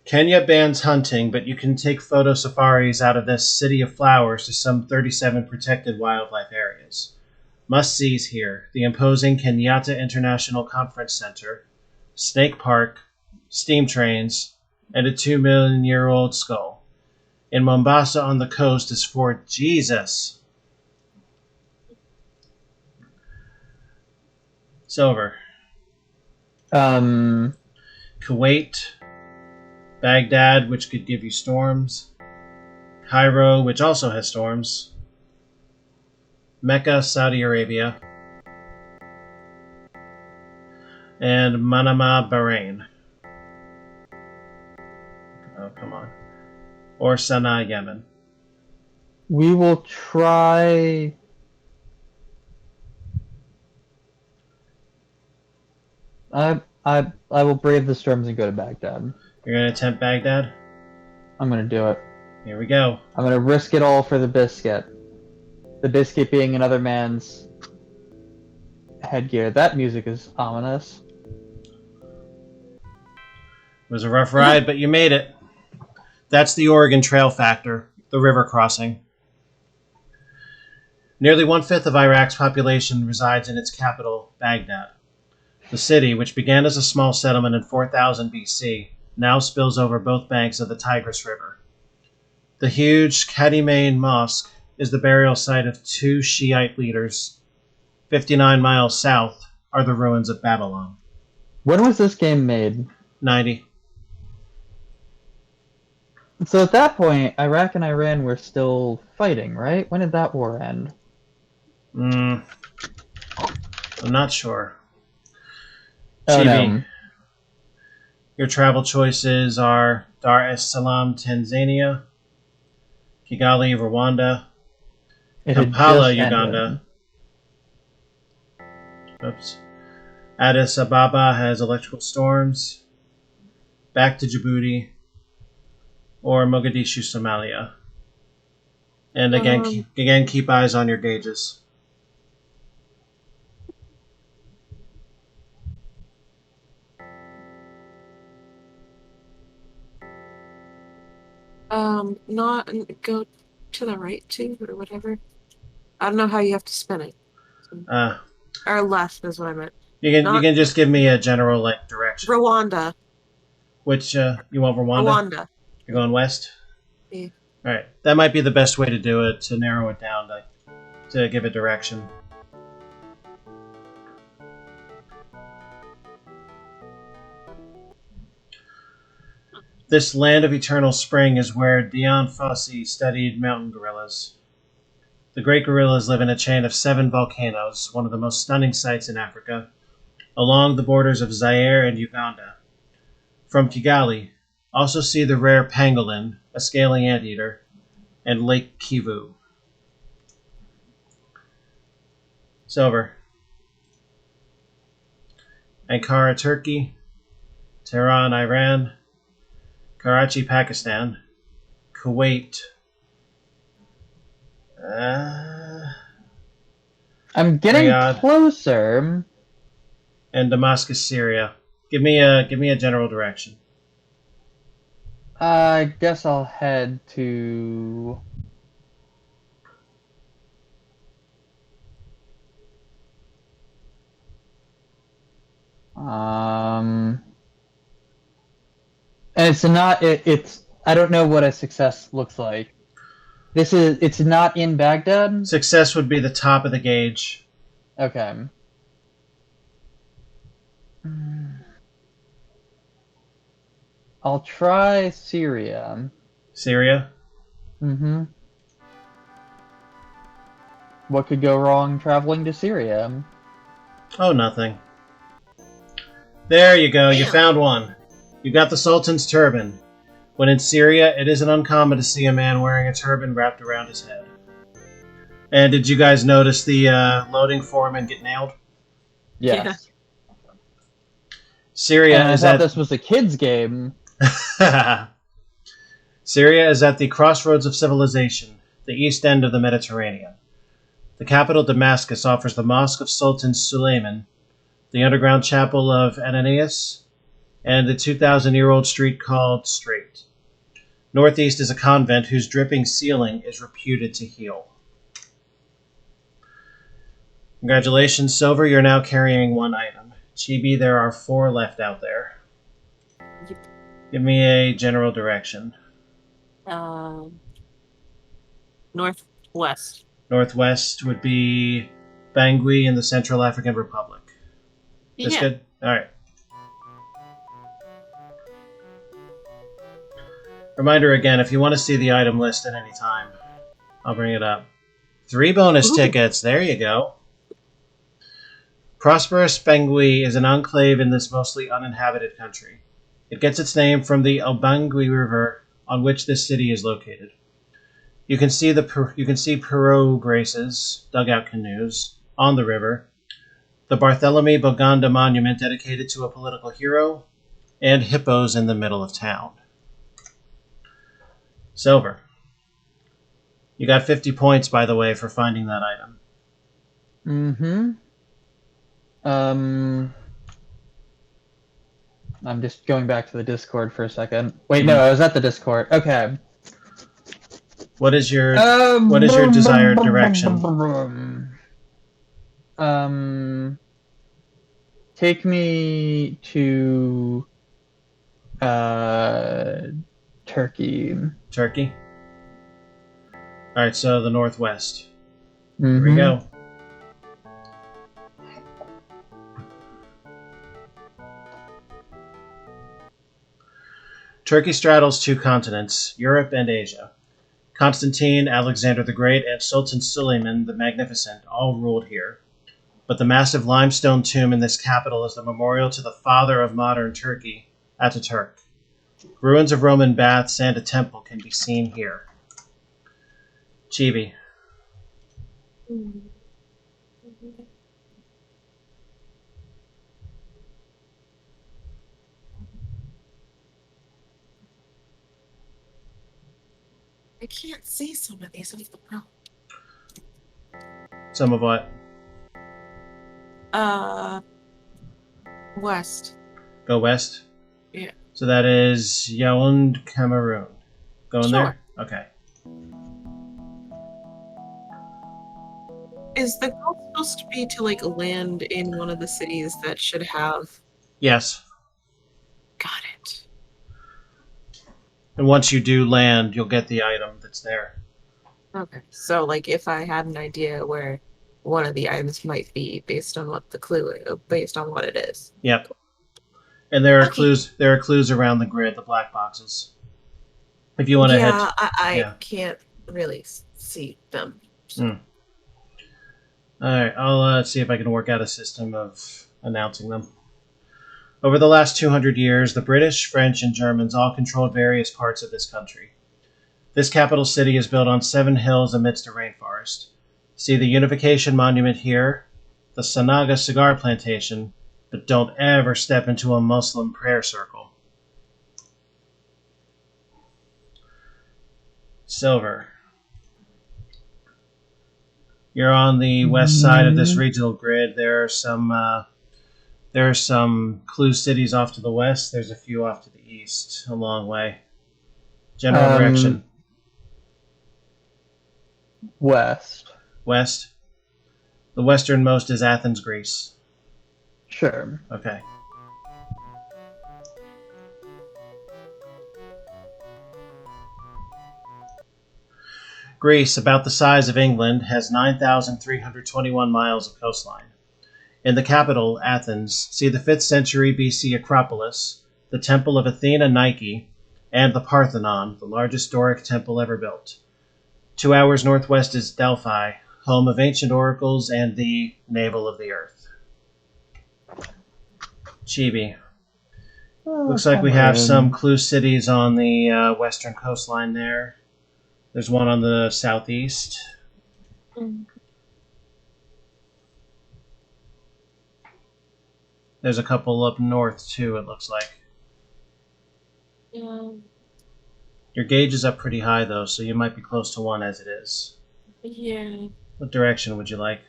Kenya bans hunting, but you can take photo safaris out of this city of flowers to some 37 protected wildlife areas. Must-sees here: the imposing Kenyatta International Conference Center, Snake Park, steam trains, and a 2-million-year-old skull. In Mombasa on the coast is Fort Jesus. Silver. Kuwait, Baghdad, which could give you storms, Cairo, which also has storms, Mecca, Saudi Arabia, and Manama, Bahrain. Oh, come on. Or Sana'a, Yemen. We will try... I will brave the storms and go to Baghdad. You're going to attempt Baghdad? I'm going to do it. Here we go. I'm going to risk it all for the biscuit. The biscuit being another man's headgear. That music is ominous. It was a rough ride, but you made it. That's the Oregon Trail factor, the river crossing. Nearly 1/5 of Iraq's population resides in its capital, Baghdad. The city, which began as a small settlement in 4000 BC, now spills over both banks of the Tigris River. The huge Qadimain Mosque is the burial site of 2 Shiite leaders. 59 miles south are the ruins of Babylon. When was this game made? 90. So at that point, Iraq and Iran were still fighting, right? When did that war end? I'm not sure. Oh, Chibi. no. Your travel choices are Dar es Salaam, Tanzania, Kigali, Rwanda, It had Kampala, just Uganda. ended. Oops. Addis Ababa has electrical storms. Back to Djibouti. Or Mogadishu, Somalia. And again, keep eyes on your gauges. Not go to the right too, or whatever. I don't know how you have to spin it. Or left is what I meant. You can just give me a general direction. Rwanda. Which you want Rwanda? Rwanda. You're going west? Yeah. Alright. That might be the best way to do it, to narrow it down, to give it direction. This land of eternal spring is where Dian Fossey studied mountain gorillas. The great gorillas live in a chain of 7 volcanoes, one of the most stunning sights in Africa, along the borders of Zaire and Uganda. From Kigali, also see the rare pangolin, a scaly anteater, and Lake Kivu. Silver. Ankara, Turkey. Tehran, Iran. Karachi, Pakistan. Kuwait. I'm getting Riyadh. closer. And Damascus, Syria. Give me a general direction. I guess I'll head to... And it's not. It's. I don't know what a success looks like. It's not in Baghdad. Success would be the top of the gauge. Okay. I'll try Syria. Syria? Mm-hmm. What could go wrong traveling to Syria? Oh, nothing. There you go, you Damn. found one. You got the Sultan's turban. When in Syria, it isn't uncommon to see a man wearing a turban wrapped around his head. And did you guys notice the loading foreman get nailed? Yes. Syria And I is thought at this was a kid's game. Syria is at the crossroads of civilization, the east end of the Mediterranean. The capital, Damascus, offers the Mosque of Sultan Suleiman, the underground chapel of Ananias, and the 2,000-year-old street called Straight. Northeast is a convent whose dripping ceiling is reputed to heal. Congratulations, Silver, you're now carrying one item. Chibi, there are 4 left out there. Yep. Give me a general direction. Northwest. Northwest would be Bangui in the Central African Republic. That's good? Alright. Reminder again, if you want to see the item list at any time, I'll bring it up. 3 bonus tickets, there you go. Prosperous Bangui is an enclave in this mostly uninhabited country. It gets its name from the Obangui River on which this city is located. You can see pirogue races, dugout canoes, on the river, the Barthélemy Boganda monument dedicated to a political hero, and hippos in the middle of town. Silver. You got 50 points, by the way, for finding that item. Mm-hmm. I'm just going back to the Discord for a second. Wait, no, I was at the Discord. Okay. What is your desired direction? Take me to Turkey. Turkey? Alright, so the northwest. Mm-hmm. Here we go. Turkey straddles 2 continents, Europe and Asia. Constantine, Alexander the Great, and Sultan Suleiman the Magnificent all ruled here. But the massive limestone tomb in this capital is the memorial to the father of modern Turkey, Ataturk. Ruins of Roman baths and a temple can be seen here. Chibi. I can't see some of these. What's the problem? Some of what? West. Go west? Yeah. So that is Yaoundé, Cameroon. Going Sure. there? Okay. Is the goal supposed to be to land in one of the cities that should have? Yes. Got it. And once you do land, you'll get the item that's there. Okay. So if I had an idea where one of the items might be based on what the clue is, based on what it is. Yep. And there are clues. There are clues around the grid, the black boxes. If you want to head. I can't really see them. So. All right, I'll see if I can work out a system of announcing them. Over the last 200 years, the British, French, and Germans all controlled various parts of this country. This capital city is built on 7 hills amidst a rainforest. See the Unification Monument here, the Sanaga Cigar Plantation, but don't ever step into a Muslim prayer circle. Silver. You're on the west side of this regional grid. There are some clue cities off to the west. There's a few off to the east, a long way. General direction. West. West. The westernmost is Athens, Greece. Sure. Okay. Greece, about the size of England, has 9,321 miles of coastline. In the capital, Athens, see the 5th century BC Acropolis, the Temple of Athena Nike, and the Parthenon, the largest Doric temple ever built. 2 hours northwest is Delphi, home of ancient oracles and the navel of the earth. Chibi. Looks like we have some clue cities on the western coastline there. There's one on the southeast. There's a couple up north, too, it looks like. Yeah. Your gauge is up pretty high, though, so you might be close to one as it is. Yeah. What direction would you like?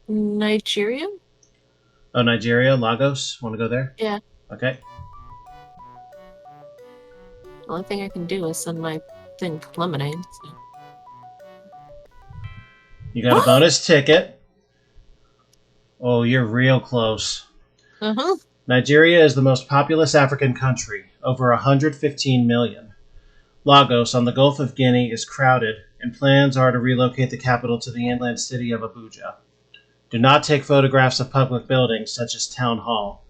Nigeria? Oh, Nigeria, Lagos. Want to go there? Yeah. Okay. The only thing I can do is send my thing to Lemonade. So. You got a bonus ticket. Oh, you're real close. Uh-huh. Nigeria is the most populous African country, over 115 million. Lagos on the Gulf of Guinea is crowded, and plans are to relocate the capital to the inland city of Abuja. Do not take photographs of public buildings such as Town Hall,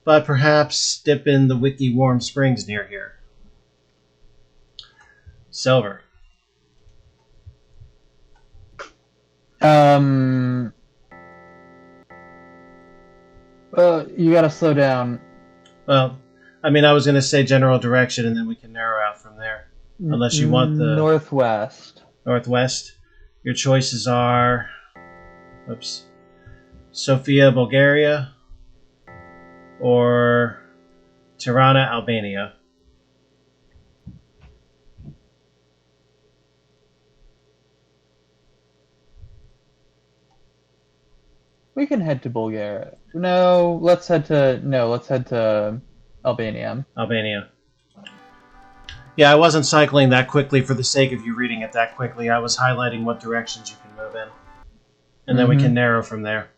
but perhaps dip in the Wiki warm springs near here. Silver. Well, you gotta slow down. Well, I mean, I was going to say general direction, and then we can narrow out from there. Unless you want the... Northwest. Northwest. Your choices are... Oops. Sofia, Bulgaria, or Tirana, Albania. We can head to Bulgaria. Let's head to Albania. Albania. Yeah, I wasn't cycling that quickly for the sake of you reading it that quickly. I was highlighting what directions you can move in. And then we can narrow from there.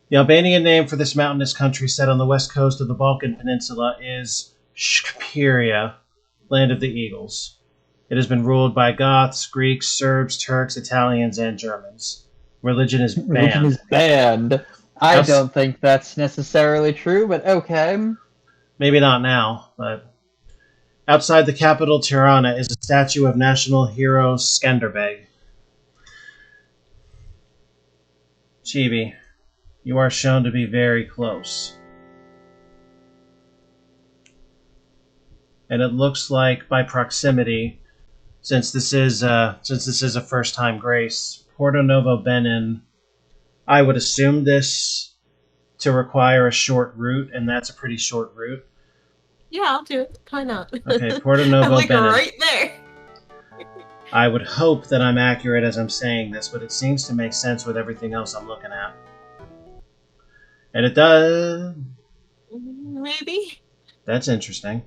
The Albanian name for this mountainous country set on the west coast of the Balkan Peninsula is Shqipëria, land of the eagles. It has been ruled by Goths, Greeks, Serbs, Turks, Italians, and Germans. Religion is banned. Religion is banned. I don't think that's necessarily true, but okay. Maybe not now, but... Outside the capital, Tirana, is a statue of national hero Skanderbeg. Chibi, you are shown to be very close. And it looks like, by proximity, since this is a first-time grace, Porto Novo Benin, I would assume this to require a short route, and that's a pretty short route. Yeah, I'll do it. Why not? Okay, Porto Novo I'm like Benin. right there. I would hope that I'm accurate as I'm saying this, but it seems to make sense with everything else I'm looking at. And it does. Maybe. That's interesting.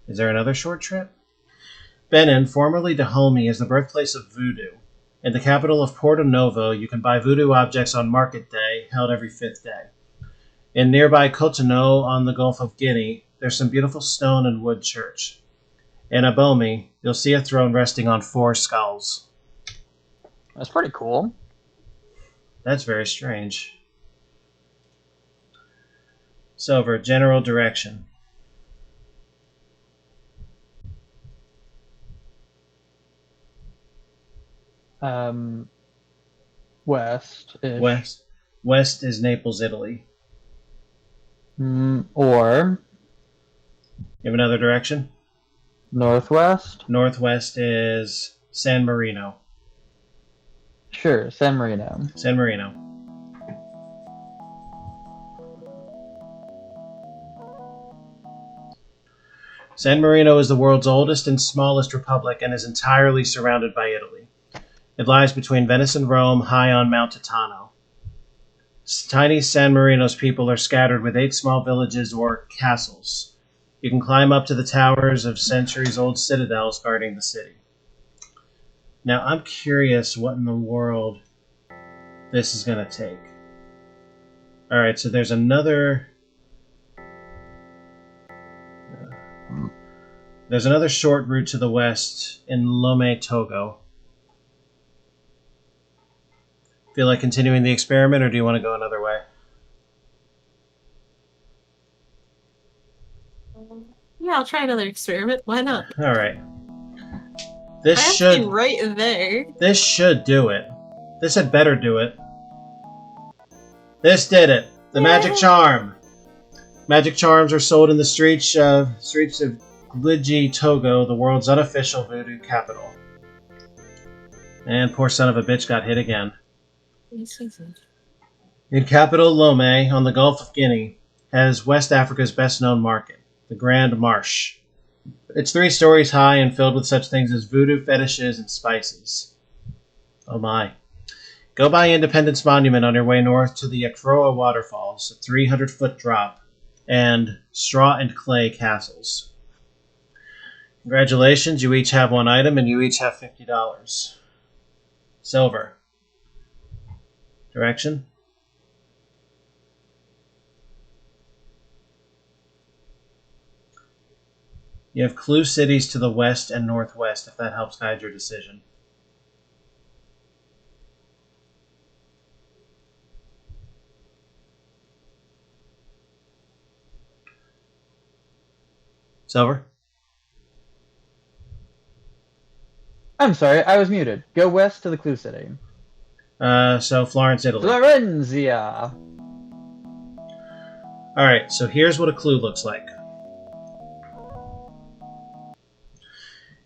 Is there another short trip? Benin, formerly Dahomey, is the birthplace of voodoo. In the capital of Porto Novo, you can buy voodoo objects on Market Day, held every 5th day. In nearby Cotonou on the Gulf of Guinea, there's some beautiful stone and wood church. In Abomi, you'll see a throne resting on 4 skulls. That's pretty cool. That's very strange. Silver, general direction. West-ish. West is Naples, Italy. Or... You have another direction? Northwest? Northwest is San Marino. Sure, San Marino. San Marino. San Marino is the world's oldest and smallest republic and is entirely surrounded by Italy. It lies between Venice and Rome, high on Mount Titano. Tiny San Marino's people are scattered with 8 small villages or castles. You can climb up to the towers of centuries-old citadels guarding the city. Now, I'm curious what in the world this is going to take. Alright, so there's another... There's another short route to the west in Lome, Togo. Feel like continuing the experiment, or do you want to go another way? Yeah, I'll try another experiment. Why not? Alright. This I should... have right there. This should do it. This had better do it. This did it. The magic charm. Magic charms are sold in the streets of Gliji, Togo, the world's unofficial voodoo capital. And poor son of a bitch got hit again. In capital Lome, on the Gulf of Guinea, has West Africa's best-known market, the Grand Marche. It's 3 stories high and filled with such things as voodoo fetishes and spices. Oh my. Go by Independence Monument on your way north to the Ekroa Waterfalls, a 300-foot drop, and Straw and Clay Castles. Congratulations, you each have 1 item and you each have $50. Silver. Direction? You have clue cities to the west and northwest, if that helps guide your decision. Silver? I'm sorry, I was muted. Go west to the clue city. So Florence, Italy. Florenzia! Alright, so here's what a clue looks like.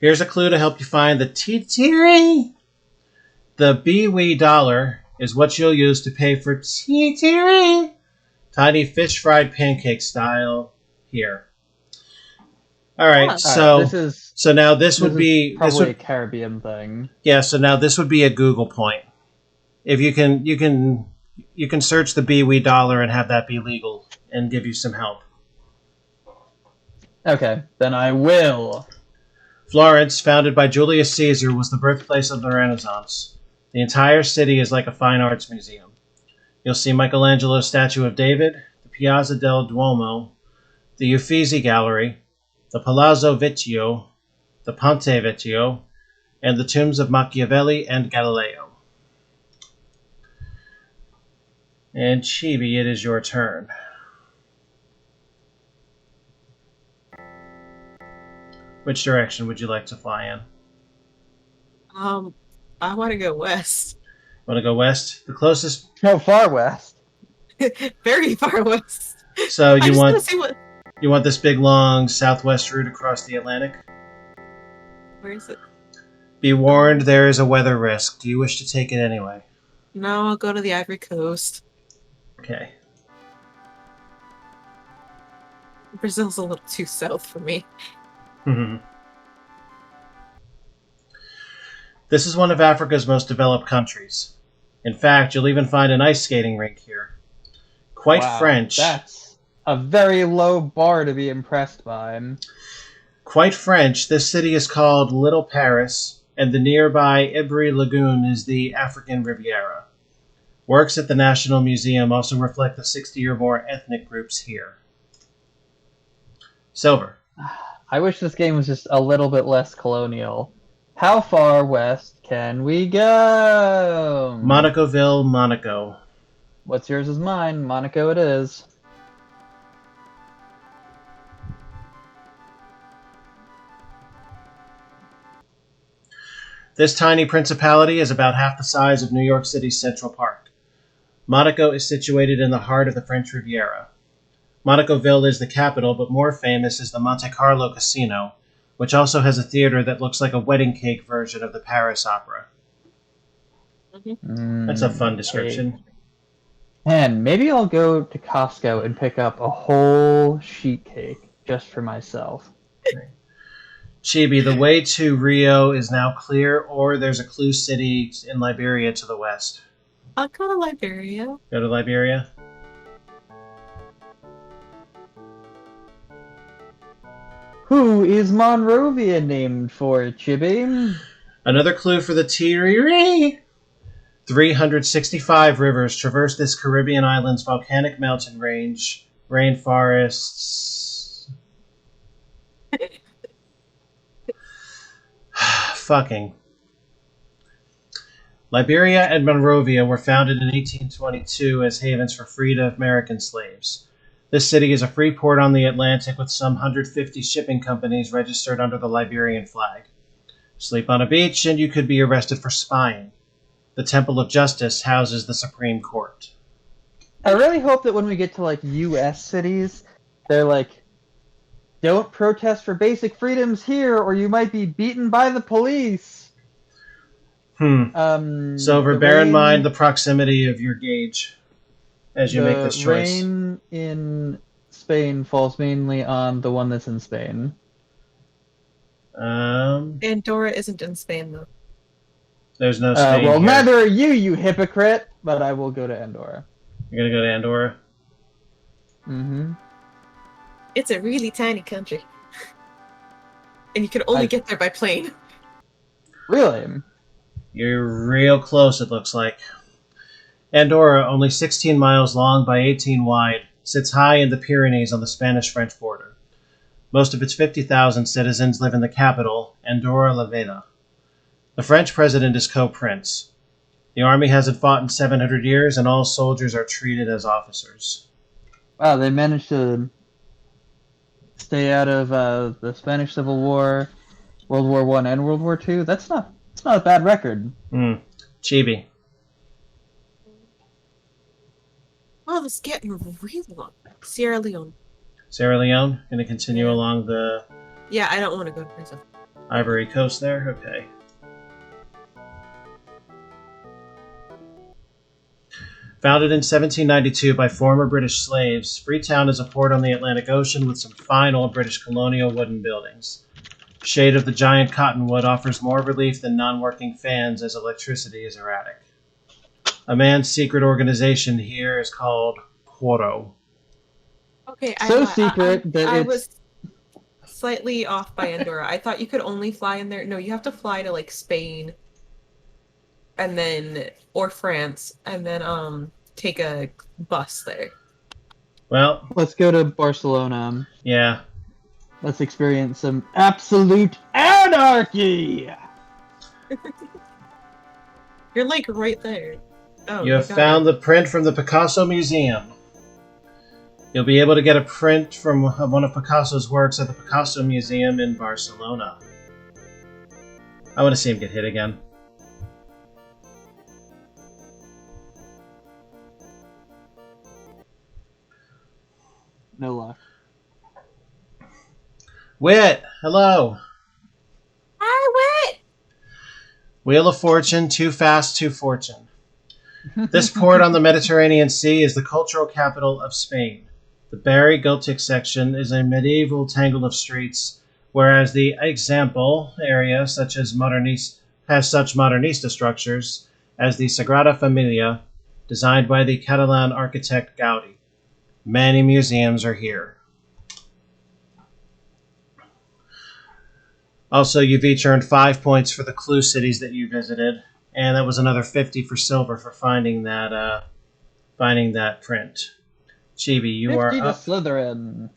Here's a clue to help you find the titiri. The Biwi dollar is what you'll use to pay for titiri. Tiny fish fried pancake style here. Alright, so now this would be probably a Caribbean thing. Yeah, so now this would be a Google point. If you can search the Biwi dollar and have that be legal and give you some help. Okay, then I will. Florence, founded by Julius Caesar, was the birthplace of the Renaissance. The entire city is like a fine arts museum. You'll see Michelangelo's statue of David, the Piazza del Duomo, the Uffizi Gallery, the Palazzo Vecchio, the Ponte Vecchio, and the tombs of Machiavelli and Galileo. And Chibi, it is your turn. Which direction would you like to fly in? I want to go west. Want to go west? The closest... No, far west. Very far west. So you want... See what... You want this big, long southwest route across the Atlantic? Where is it? Be warned, there is a weather risk. Do you wish to take it anyway? No, I'll go to the Ivory Coast. Okay. Brazil's a little too south for me. This is one of Africa's most developed countries. In fact, you'll even find an ice skating rink here. Quite French. That's a very low bar to be impressed by. Quite French, this city is called Little Paris, and the nearby Ivry Lagoon is the African Riviera. Works at the National Museum also reflect the 60 or more ethnic groups here. Silver. I wish this game was just a little bit less colonial. How far west can we go? Monacoville, Monaco. What's yours is mine. Monaco it is. This tiny principality is about half the size of New York City's Central Park. Monaco is situated in the heart of the French Riviera. Monacoville is the capital, but more famous is the Monte Carlo Casino, which also has a theater that looks like a wedding cake version of the Paris Opera. That's a fun description. Man, maybe I'll go to Costco and pick up a whole sheet cake just for myself. Chibi, the way to Rio is now clear, or there's a clue city in Liberia to the west. I'll go to Liberia. Go to Liberia? Who is Monrovia named for, Chibi? Another clue for the Tiriri. 365 rivers traverse this Caribbean island's volcanic mountain range, rainforests. Fucking. Liberia and Monrovia were founded in 1822 as havens for freed American slaves. This city is a free port on the Atlantic with some 150 shipping companies registered under the Liberian flag. Sleep on a beach and you could be arrested for spying. The Temple of Justice houses the Supreme Court. I really hope that when we get to, like, U.S. cities, they're like, don't protest for basic freedoms here or you might be beaten by the police. Silver, bear in mind the proximity of your gauge as you make this choice. The rain in Spain falls mainly on the one that's in Spain. Andorra isn't in Spain, though. There's no Spain well, here. neither are you, you hypocrite, but I will go to Andorra. You're going to go to Andorra? Mm-hmm. It's a really tiny country. And you can only get there by plane. Really? You're real close, it looks like. Andorra, only 16 miles long by 18 wide, sits high in the Pyrenees on the Spanish-French border. Most of its 50,000 citizens live in the capital, Andorra la Vella. The French president is co-prince. The army hasn't fought in 700 years, and all soldiers are treated as officers. Wow, they managed to stay out of the Spanish Civil War, World War I, and World War II. That's not a bad record. Chibi. Oh, this is getting really long. Sierra Leone. Sierra Leone? Gonna continue along the... Yeah, I don't want to go to prison. Ivory Coast there? Okay. Founded in 1792 by former British slaves, Freetown is a port on the Atlantic Ocean with some fine old British colonial wooden buildings. Shade of the giant cottonwood offers more relief than non-working fans as electricity is erratic. A man's secret organization here is called Quoro. Okay, Secret that I was slightly off by Andorra. I thought you could only fly in there. No, you have to fly to like Spain, and then or France, and then take a bus there. Well, let's go to Barcelona. Yeah. Let's experience some absolute anarchy. You're like right there. Oh, you have found the print from the Picasso Museum. You'll be able to get a print from one of Picasso's works at the Picasso Museum in Barcelona. I want to see him get hit again. No luck. Wit! Hello! Hi, Wit! Wheel of Fortune, Too Fast, Too Fortune. This port on the Mediterranean Sea is the cultural capital of Spain. The Barry Gothic section is a medieval tangle of streets, whereas the Example area has such modernista structures as the Sagrada Familia, designed by the Catalan architect Gaudi. Many museums are here. Also, you've each earned 5 points for the clue cities that you visited, and that was another 50 for silver for finding that print. Chibi, you are up. 50 to Slytherin.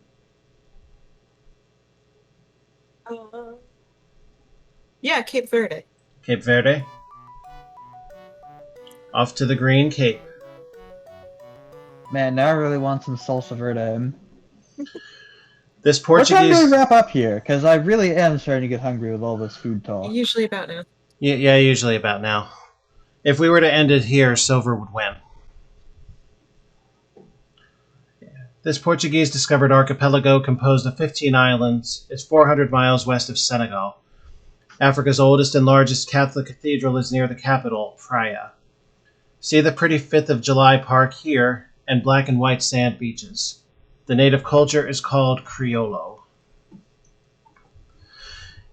Yeah, Cape Verde. Cape Verde. Off to the Green Cape. Man, now I really want some salsa verde. This Portuguese... What time do we wrap up here? Because I really am starting to get hungry with all this food talk. Usually about now. Yeah, usually about now. If we were to end it here, silver would win. This Portuguese discovered archipelago composed of 15 islands is 400 miles west of Senegal. Africa's oldest and largest Catholic cathedral is near the capital, Praia. See the pretty 5th of July park here and black and white sand beaches. The native culture is called Criollo.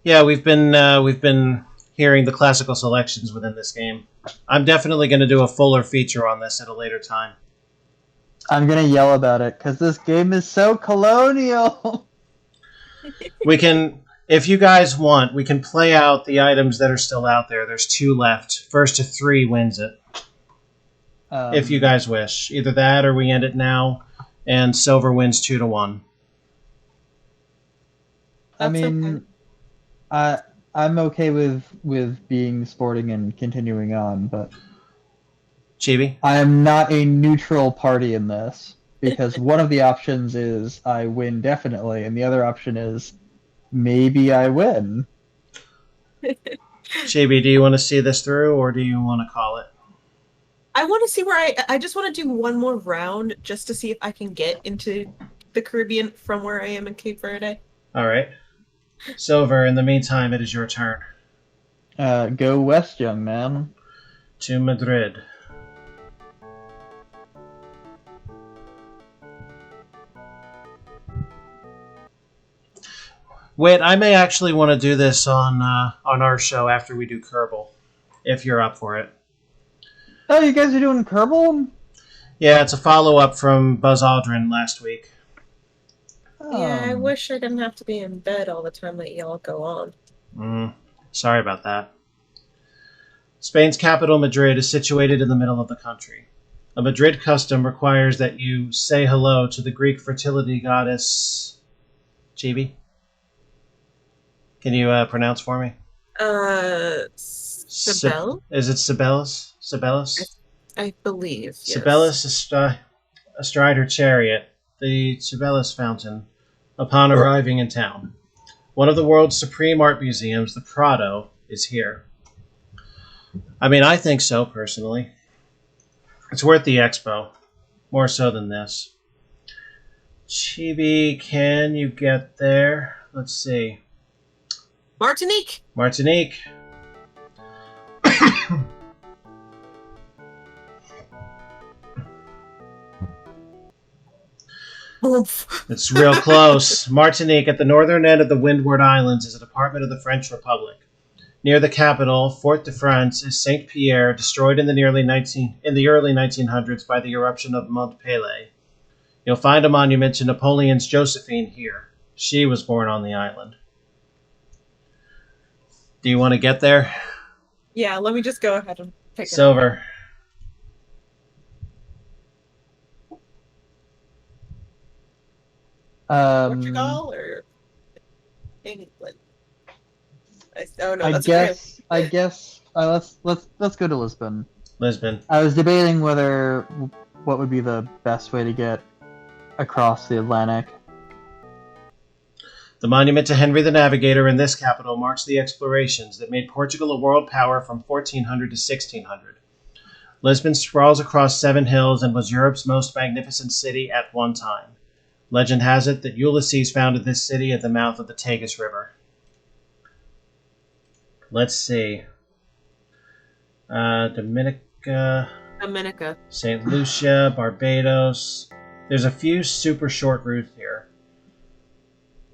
Yeah, we've been hearing the classical selections within this game. I'm definitely going to do a fuller feature on this at a later time. I'm gonna yell about it because this game is so colonial. We can, if you guys want, we can play out the items that are still out there. There's 2 left. First to 3 wins it. If you guys wish. Either that or we end it now and Silver wins 2-1. I mean, okay. I'm okay with being sporting and continuing on, but Chibi? I am not a neutral party in this because one of the options is I win definitely, and the other option is maybe I win. Chibi, do you want to see this through or do you want to call it? I want to see where I just want to do one more round just to see if I can get into the Caribbean from where I am in Cape Verde. All right. Silver, in the meantime, it is your turn. Go west, young man. To Madrid. Wait, I may actually want to do this on our show after we do Kerbal, if you're up for it. Oh, you guys are doing Kerbal? Yeah, it's a follow-up from Buzz Aldrin last week. Yeah, I wish I didn't have to be in bed all the time that y'all go on. Sorry about that. Spain's capital, Madrid, is situated in the middle of the country. A Madrid custom requires that you say hello to the Greek fertility goddess... Chibi? Can you pronounce for me? Sibel? Is it Sibelius? Sibelius? I believe, yes. Sibelius astride her chariot, the Sibelius Fountain, upon arriving in town. One of the world's supreme art museums, the Prado, is here. I mean, I think so, personally. It's worth the expo. More so than this. Chibi, can you get there? Let's see. Martinique! Martinique. It's real close. Martinique, at the northern end of the Windward Islands, is a department of the French Republic. Near the capital, Fort de France, is Saint Pierre, destroyed in the early 1900s by the eruption of Mont Pelée. You'll find a monument to Napoleon's Josephine here. She was born on the island. Do you want to get there? Yeah, let me just go ahead and pick it up. Silver. Portugal or England? I guess let's go to Lisbon. Lisbon. I was debating what would be the best way to get across the Atlantic. The monument to Henry the Navigator in this capital marks the explorations that made Portugal a world power from 1400 to 1600. Lisbon sprawls across 7 hills and was Europe's most magnificent city at one time. Legend has it that Ulysses founded this city at the mouth of the Tagus River. Let's see. Dominica, St. Lucia, Barbados. There's a few super short routes here.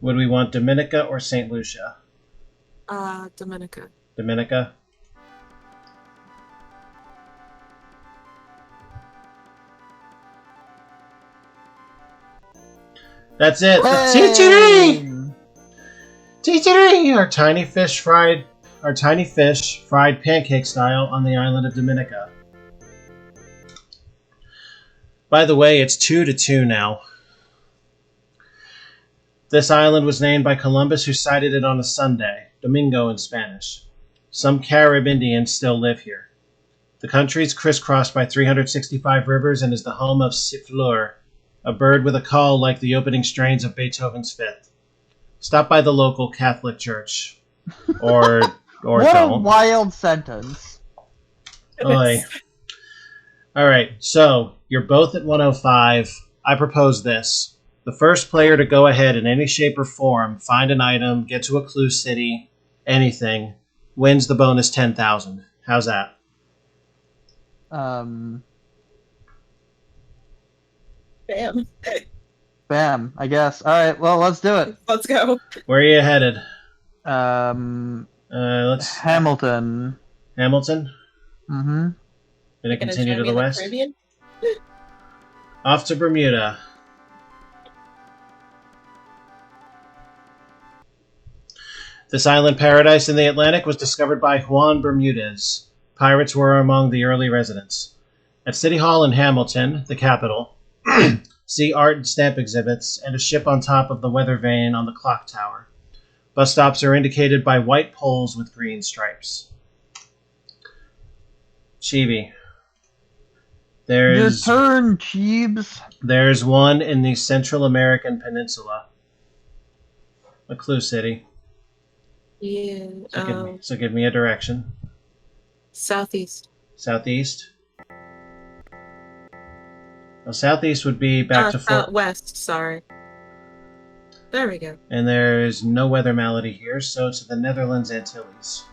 Would we want Dominica or St. Lucia? Dominica. Dominica? That's it. Hey! Teachering! Our tiny fish fried pancake style on the island of Dominica. By the way, it's 2-2 now. This island was named by Columbus, who sighted it on a Sunday, Domingo in Spanish. Some Carib Indians still live here. The country is crisscrossed by 365 rivers and is the home of Siffleur, a bird with a call like the opening strains of Beethoven's Fifth. Stop by the local Catholic church. Or what don't. A wild sentence. Oy. Alright, so you're both at 105. I propose this. The first player to go ahead in any shape or form, find an item, get to a clue city, anything, wins the bonus 10,000. How's that? Bam. Bam, I guess. Alright, well, let's do it. Let's go. Where are you headed? Let's Hamilton. Hamilton. Mm-hmm. Gonna continue to join me the in west. Caribbean? Off to Bermuda. This island paradise in the Atlantic was discovered by Juan Bermudez. Pirates were among the early residents. At City Hall in Hamilton, the capital, see art and stamp exhibits and a ship on top of the weather vane on the clock tower. Bus stops are indicated by white poles with green stripes. Chibi. Your turn, Cheebs. There's one in the Central American Peninsula. A clue city. Yeah. So give me a direction. Southeast. Southeast. Well, southeast would be back to Fort... West, sorry. There we go. And there's no weather malady here, so to the Netherlands Antilles.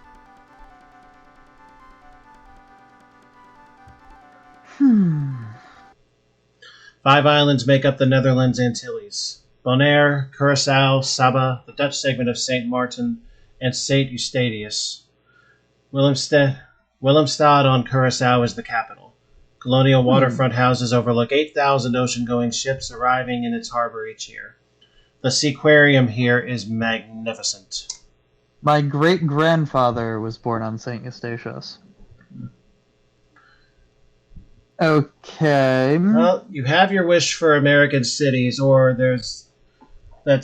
Five islands make up the Netherlands Antilles. Bonaire, Curaçao, Saba, the Dutch segment of St. Martin, and St. Eustatius. Willemstad on Curaçao is the capital. Colonial waterfront houses overlook 8,000 ocean-going ships arriving in its harbor each year. The seaquarium here is magnificent. My great-grandfather was born on St. Eustatius. Okay. Well, you have your wish for American cities, or there's that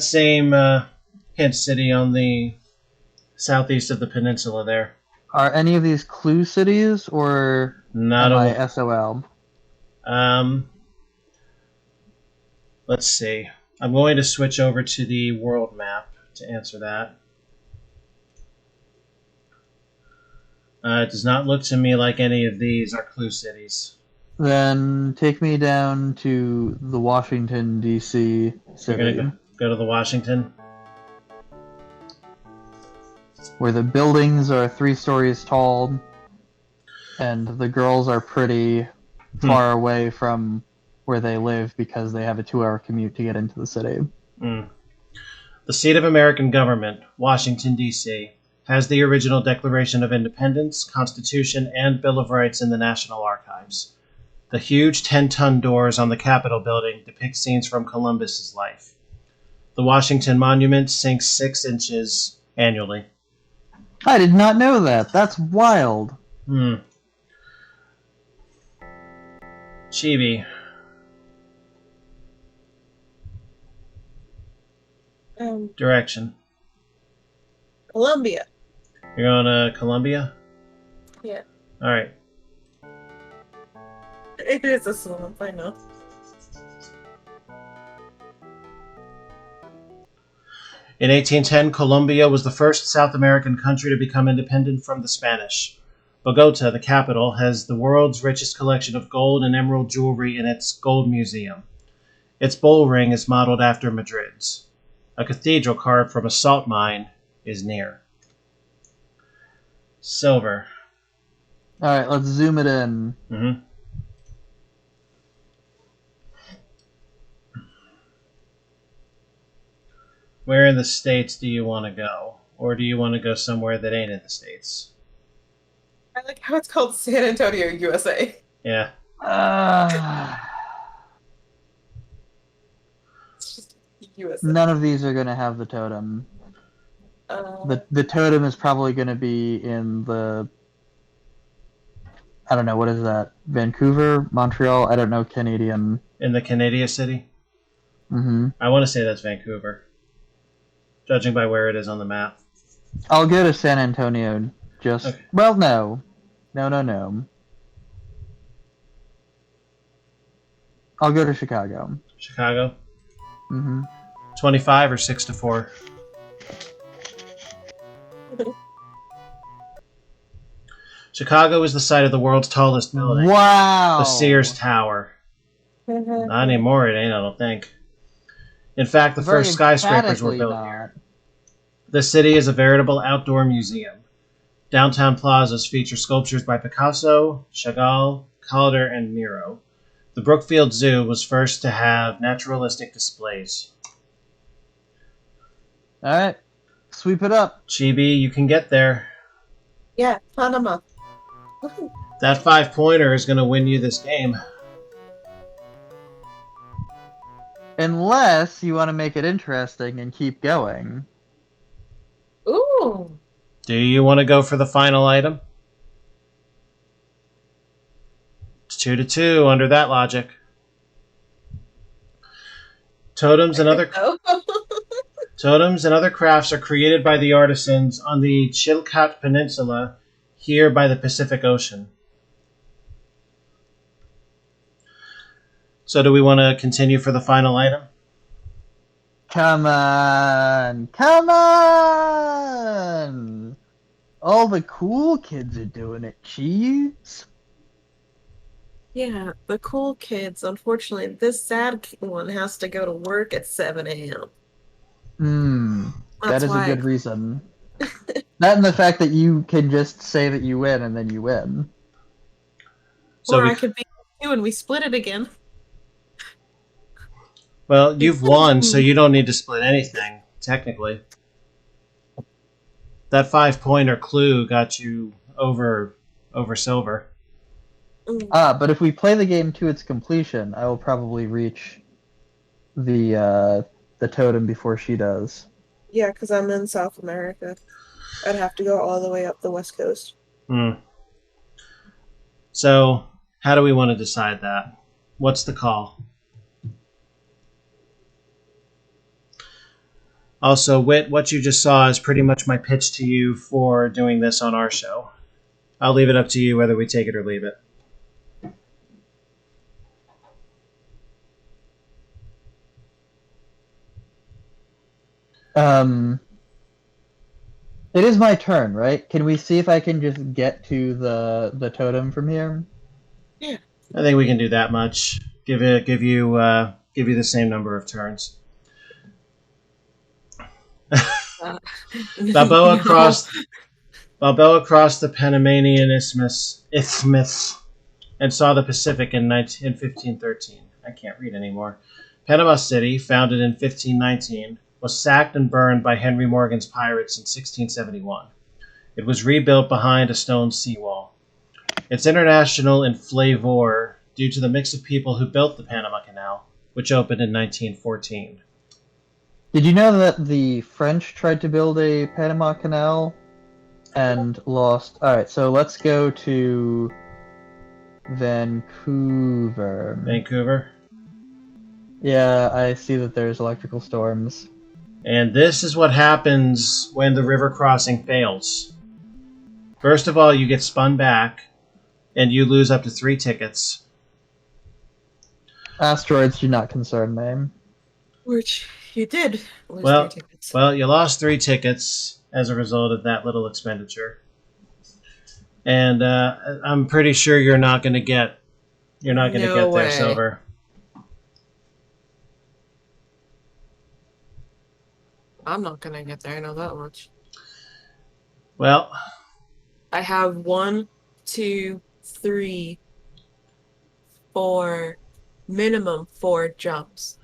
same hint city on the southeast of the peninsula there. Are any of these clue cities, or Not am a I SOL? Let's see. I'm going to switch over to the world map to answer that. It does not look to me like any of these are clue cities. Then take me down to the Washington, D.C. city. You're going to go to the Washington? Where the buildings are 3 stories tall, and the girls are pretty far away from where they live because they have a 2-hour commute to get into the city. The seat of American government, Washington, D.C., has the original Declaration of Independence, Constitution, and Bill of Rights in the National Archives. The huge 10-ton doors on the Capitol building depict scenes from Columbus's life. The Washington Monument sinks 6 inches annually. I did not know that. That's wild. Chibi. Direction. Columbia. You're going to Columbia? Yeah. Alright. It is a swamp, I know. In 1810, Colombia was the first South American country to become independent from the Spanish. Bogota, the capital, has the world's richest collection of gold and emerald jewelry in its gold museum. Its bull ring is modeled after Madrid's. A cathedral carved from a salt mine is near. Silver. Alright, let's zoom it in. Where in the States do you want to go? Or do you want to go somewhere that ain't in the States? I like how it's called San Antonio, USA. Yeah. It's just USA. None of these are going to have the totem. The totem is probably going to be in the... I don't know, what is that? Vancouver? Montreal? I don't know Canadian. In the Canadian city? I want to say that's Vancouver. Judging by where it is on the map. I'll go to San Antonio. Just... Okay. Well, no. No. I'll go to Chicago. Chicago? 25 or 6-4? Chicago is the site of the world's tallest building. Wow! The Sears Tower. Not anymore, it ain't, I don't think. In fact, the first skyscrapers were built here. The city is a veritable outdoor museum. Downtown plazas feature sculptures by Picasso, Chagall, Calder, and Miro. The Brookfield Zoo was first to have naturalistic displays. Alright. Sweep it up. Chibi, you can get there. Yeah, Panama. That 5-pointer is going to win you this game. Unless you want to make it interesting and keep going. Ooh. Do you want to go for the final item? It's 2-2 under that logic. Totems and other crafts are created by the artisans on the Chilkat Peninsula, here by the Pacific Ocean. So do we want to continue for the final item? Come on! Come on! All the cool kids are doing it, Cheese. Yeah, the cool kids. Unfortunately, this sad one has to go to work at 7 a.m. That is a good reason. That and the fact that you can just say that you win and then you win. So or I could be you and we split it again. Well, you've won, so you don't need to split anything, technically. That 5-pointer clue got you over silver. But if we play the game to its completion, I will probably reach the totem before she does. Yeah, because I'm in South America. I'd have to go all the way up the West Coast. So, how do we want to decide that? What's the call? Also, Wit, what you just saw is pretty much my pitch to you for doing this on our show. I'll leave it up to you whether we take it or leave it. It is my turn, right? Can we see if I can just get to the totem from here? Yeah. I think we can do that much. Give you the same number of turns. Balboa crossed the Panamanian Isthmus and saw the Pacific in 1513. I can't read anymore. Panama City, founded in 1519, was sacked and burned by Henry Morgan's pirates in 1671. It was rebuilt behind a stone seawall. It's international in flavor due to the mix of people who built the Panama Canal, which opened in 1914. Did you know that the French tried to build a Panama Canal and lost? Alright, so let's go to Vancouver. Vancouver? Yeah, I see that there's electrical storms. And this is what happens when the river crossing fails. First of all, you get spun back, and you lose up to 3 tickets. Asteroids do not concern me. Which you did lose 3 tickets. Well, you lost 3 tickets as a result of that little expenditure. And I'm pretty sure you're not going to get there, Silver. I'm not gonna get there, I know that much. Well, I have 1, 2, 3, 4, minimum 4 jumps.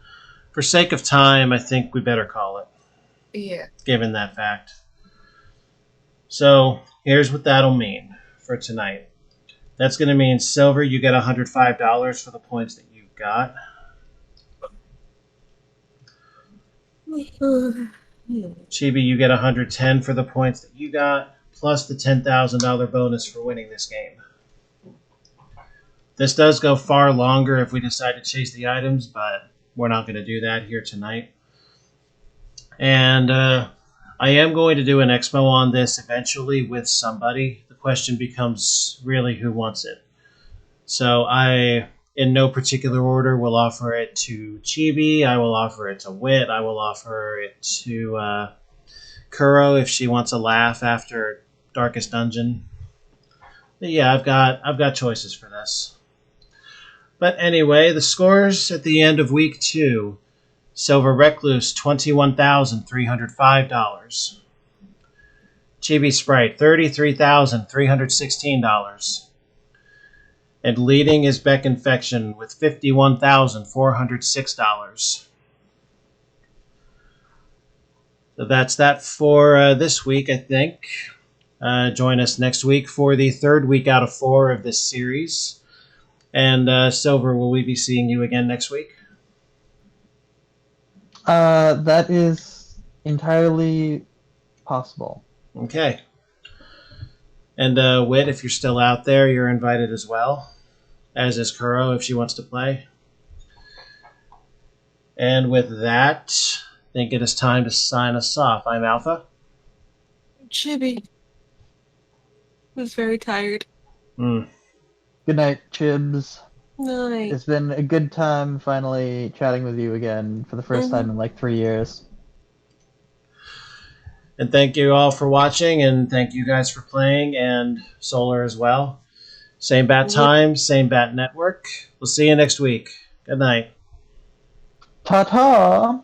for sake of time, I think we better call it. Yeah. Given that fact. So, here's what that'll mean for tonight. That's going to mean, Silver, you get $105 for the points that you've got. Chibi, you get 110 for the points that you got, plus the $10,000 bonus for winning this game. This does go far longer if we decide to chase the items, but we're not going to do that here tonight. And I am going to do an expo on this eventually with somebody. The question becomes really who wants it. So I, in no particular order, will offer it to Chibi. I will offer it to Wit. I will offer it to Kuro if she wants a laugh after Darkest Dungeon. But yeah, I've got choices for this. But anyway, the scores at the end of week 2. SilverRecluse, $21,305. Chibi Sprite, $33,316. And leading is Beck Infection with $51,406. So that's that for this week, I think. Join us next week for the third week out of 4 of this series. And Silver, will we be seeing you again next week? That is entirely possible. Okay. And Wit, if you're still out there, you're invited as well. As is Kuro, if she wants to play. And with that, I think it is time to sign us off. I'm Alpha. Chibi. Was very tired. Mm. Good night, Chibs. Night. It's been a good time finally chatting with you again for the first time in like 3 years. And thank you all for watching, and thank you guys for playing, and Solar as well. Same bat time, same bat network. We'll see you next week. Good night. Ta-ta!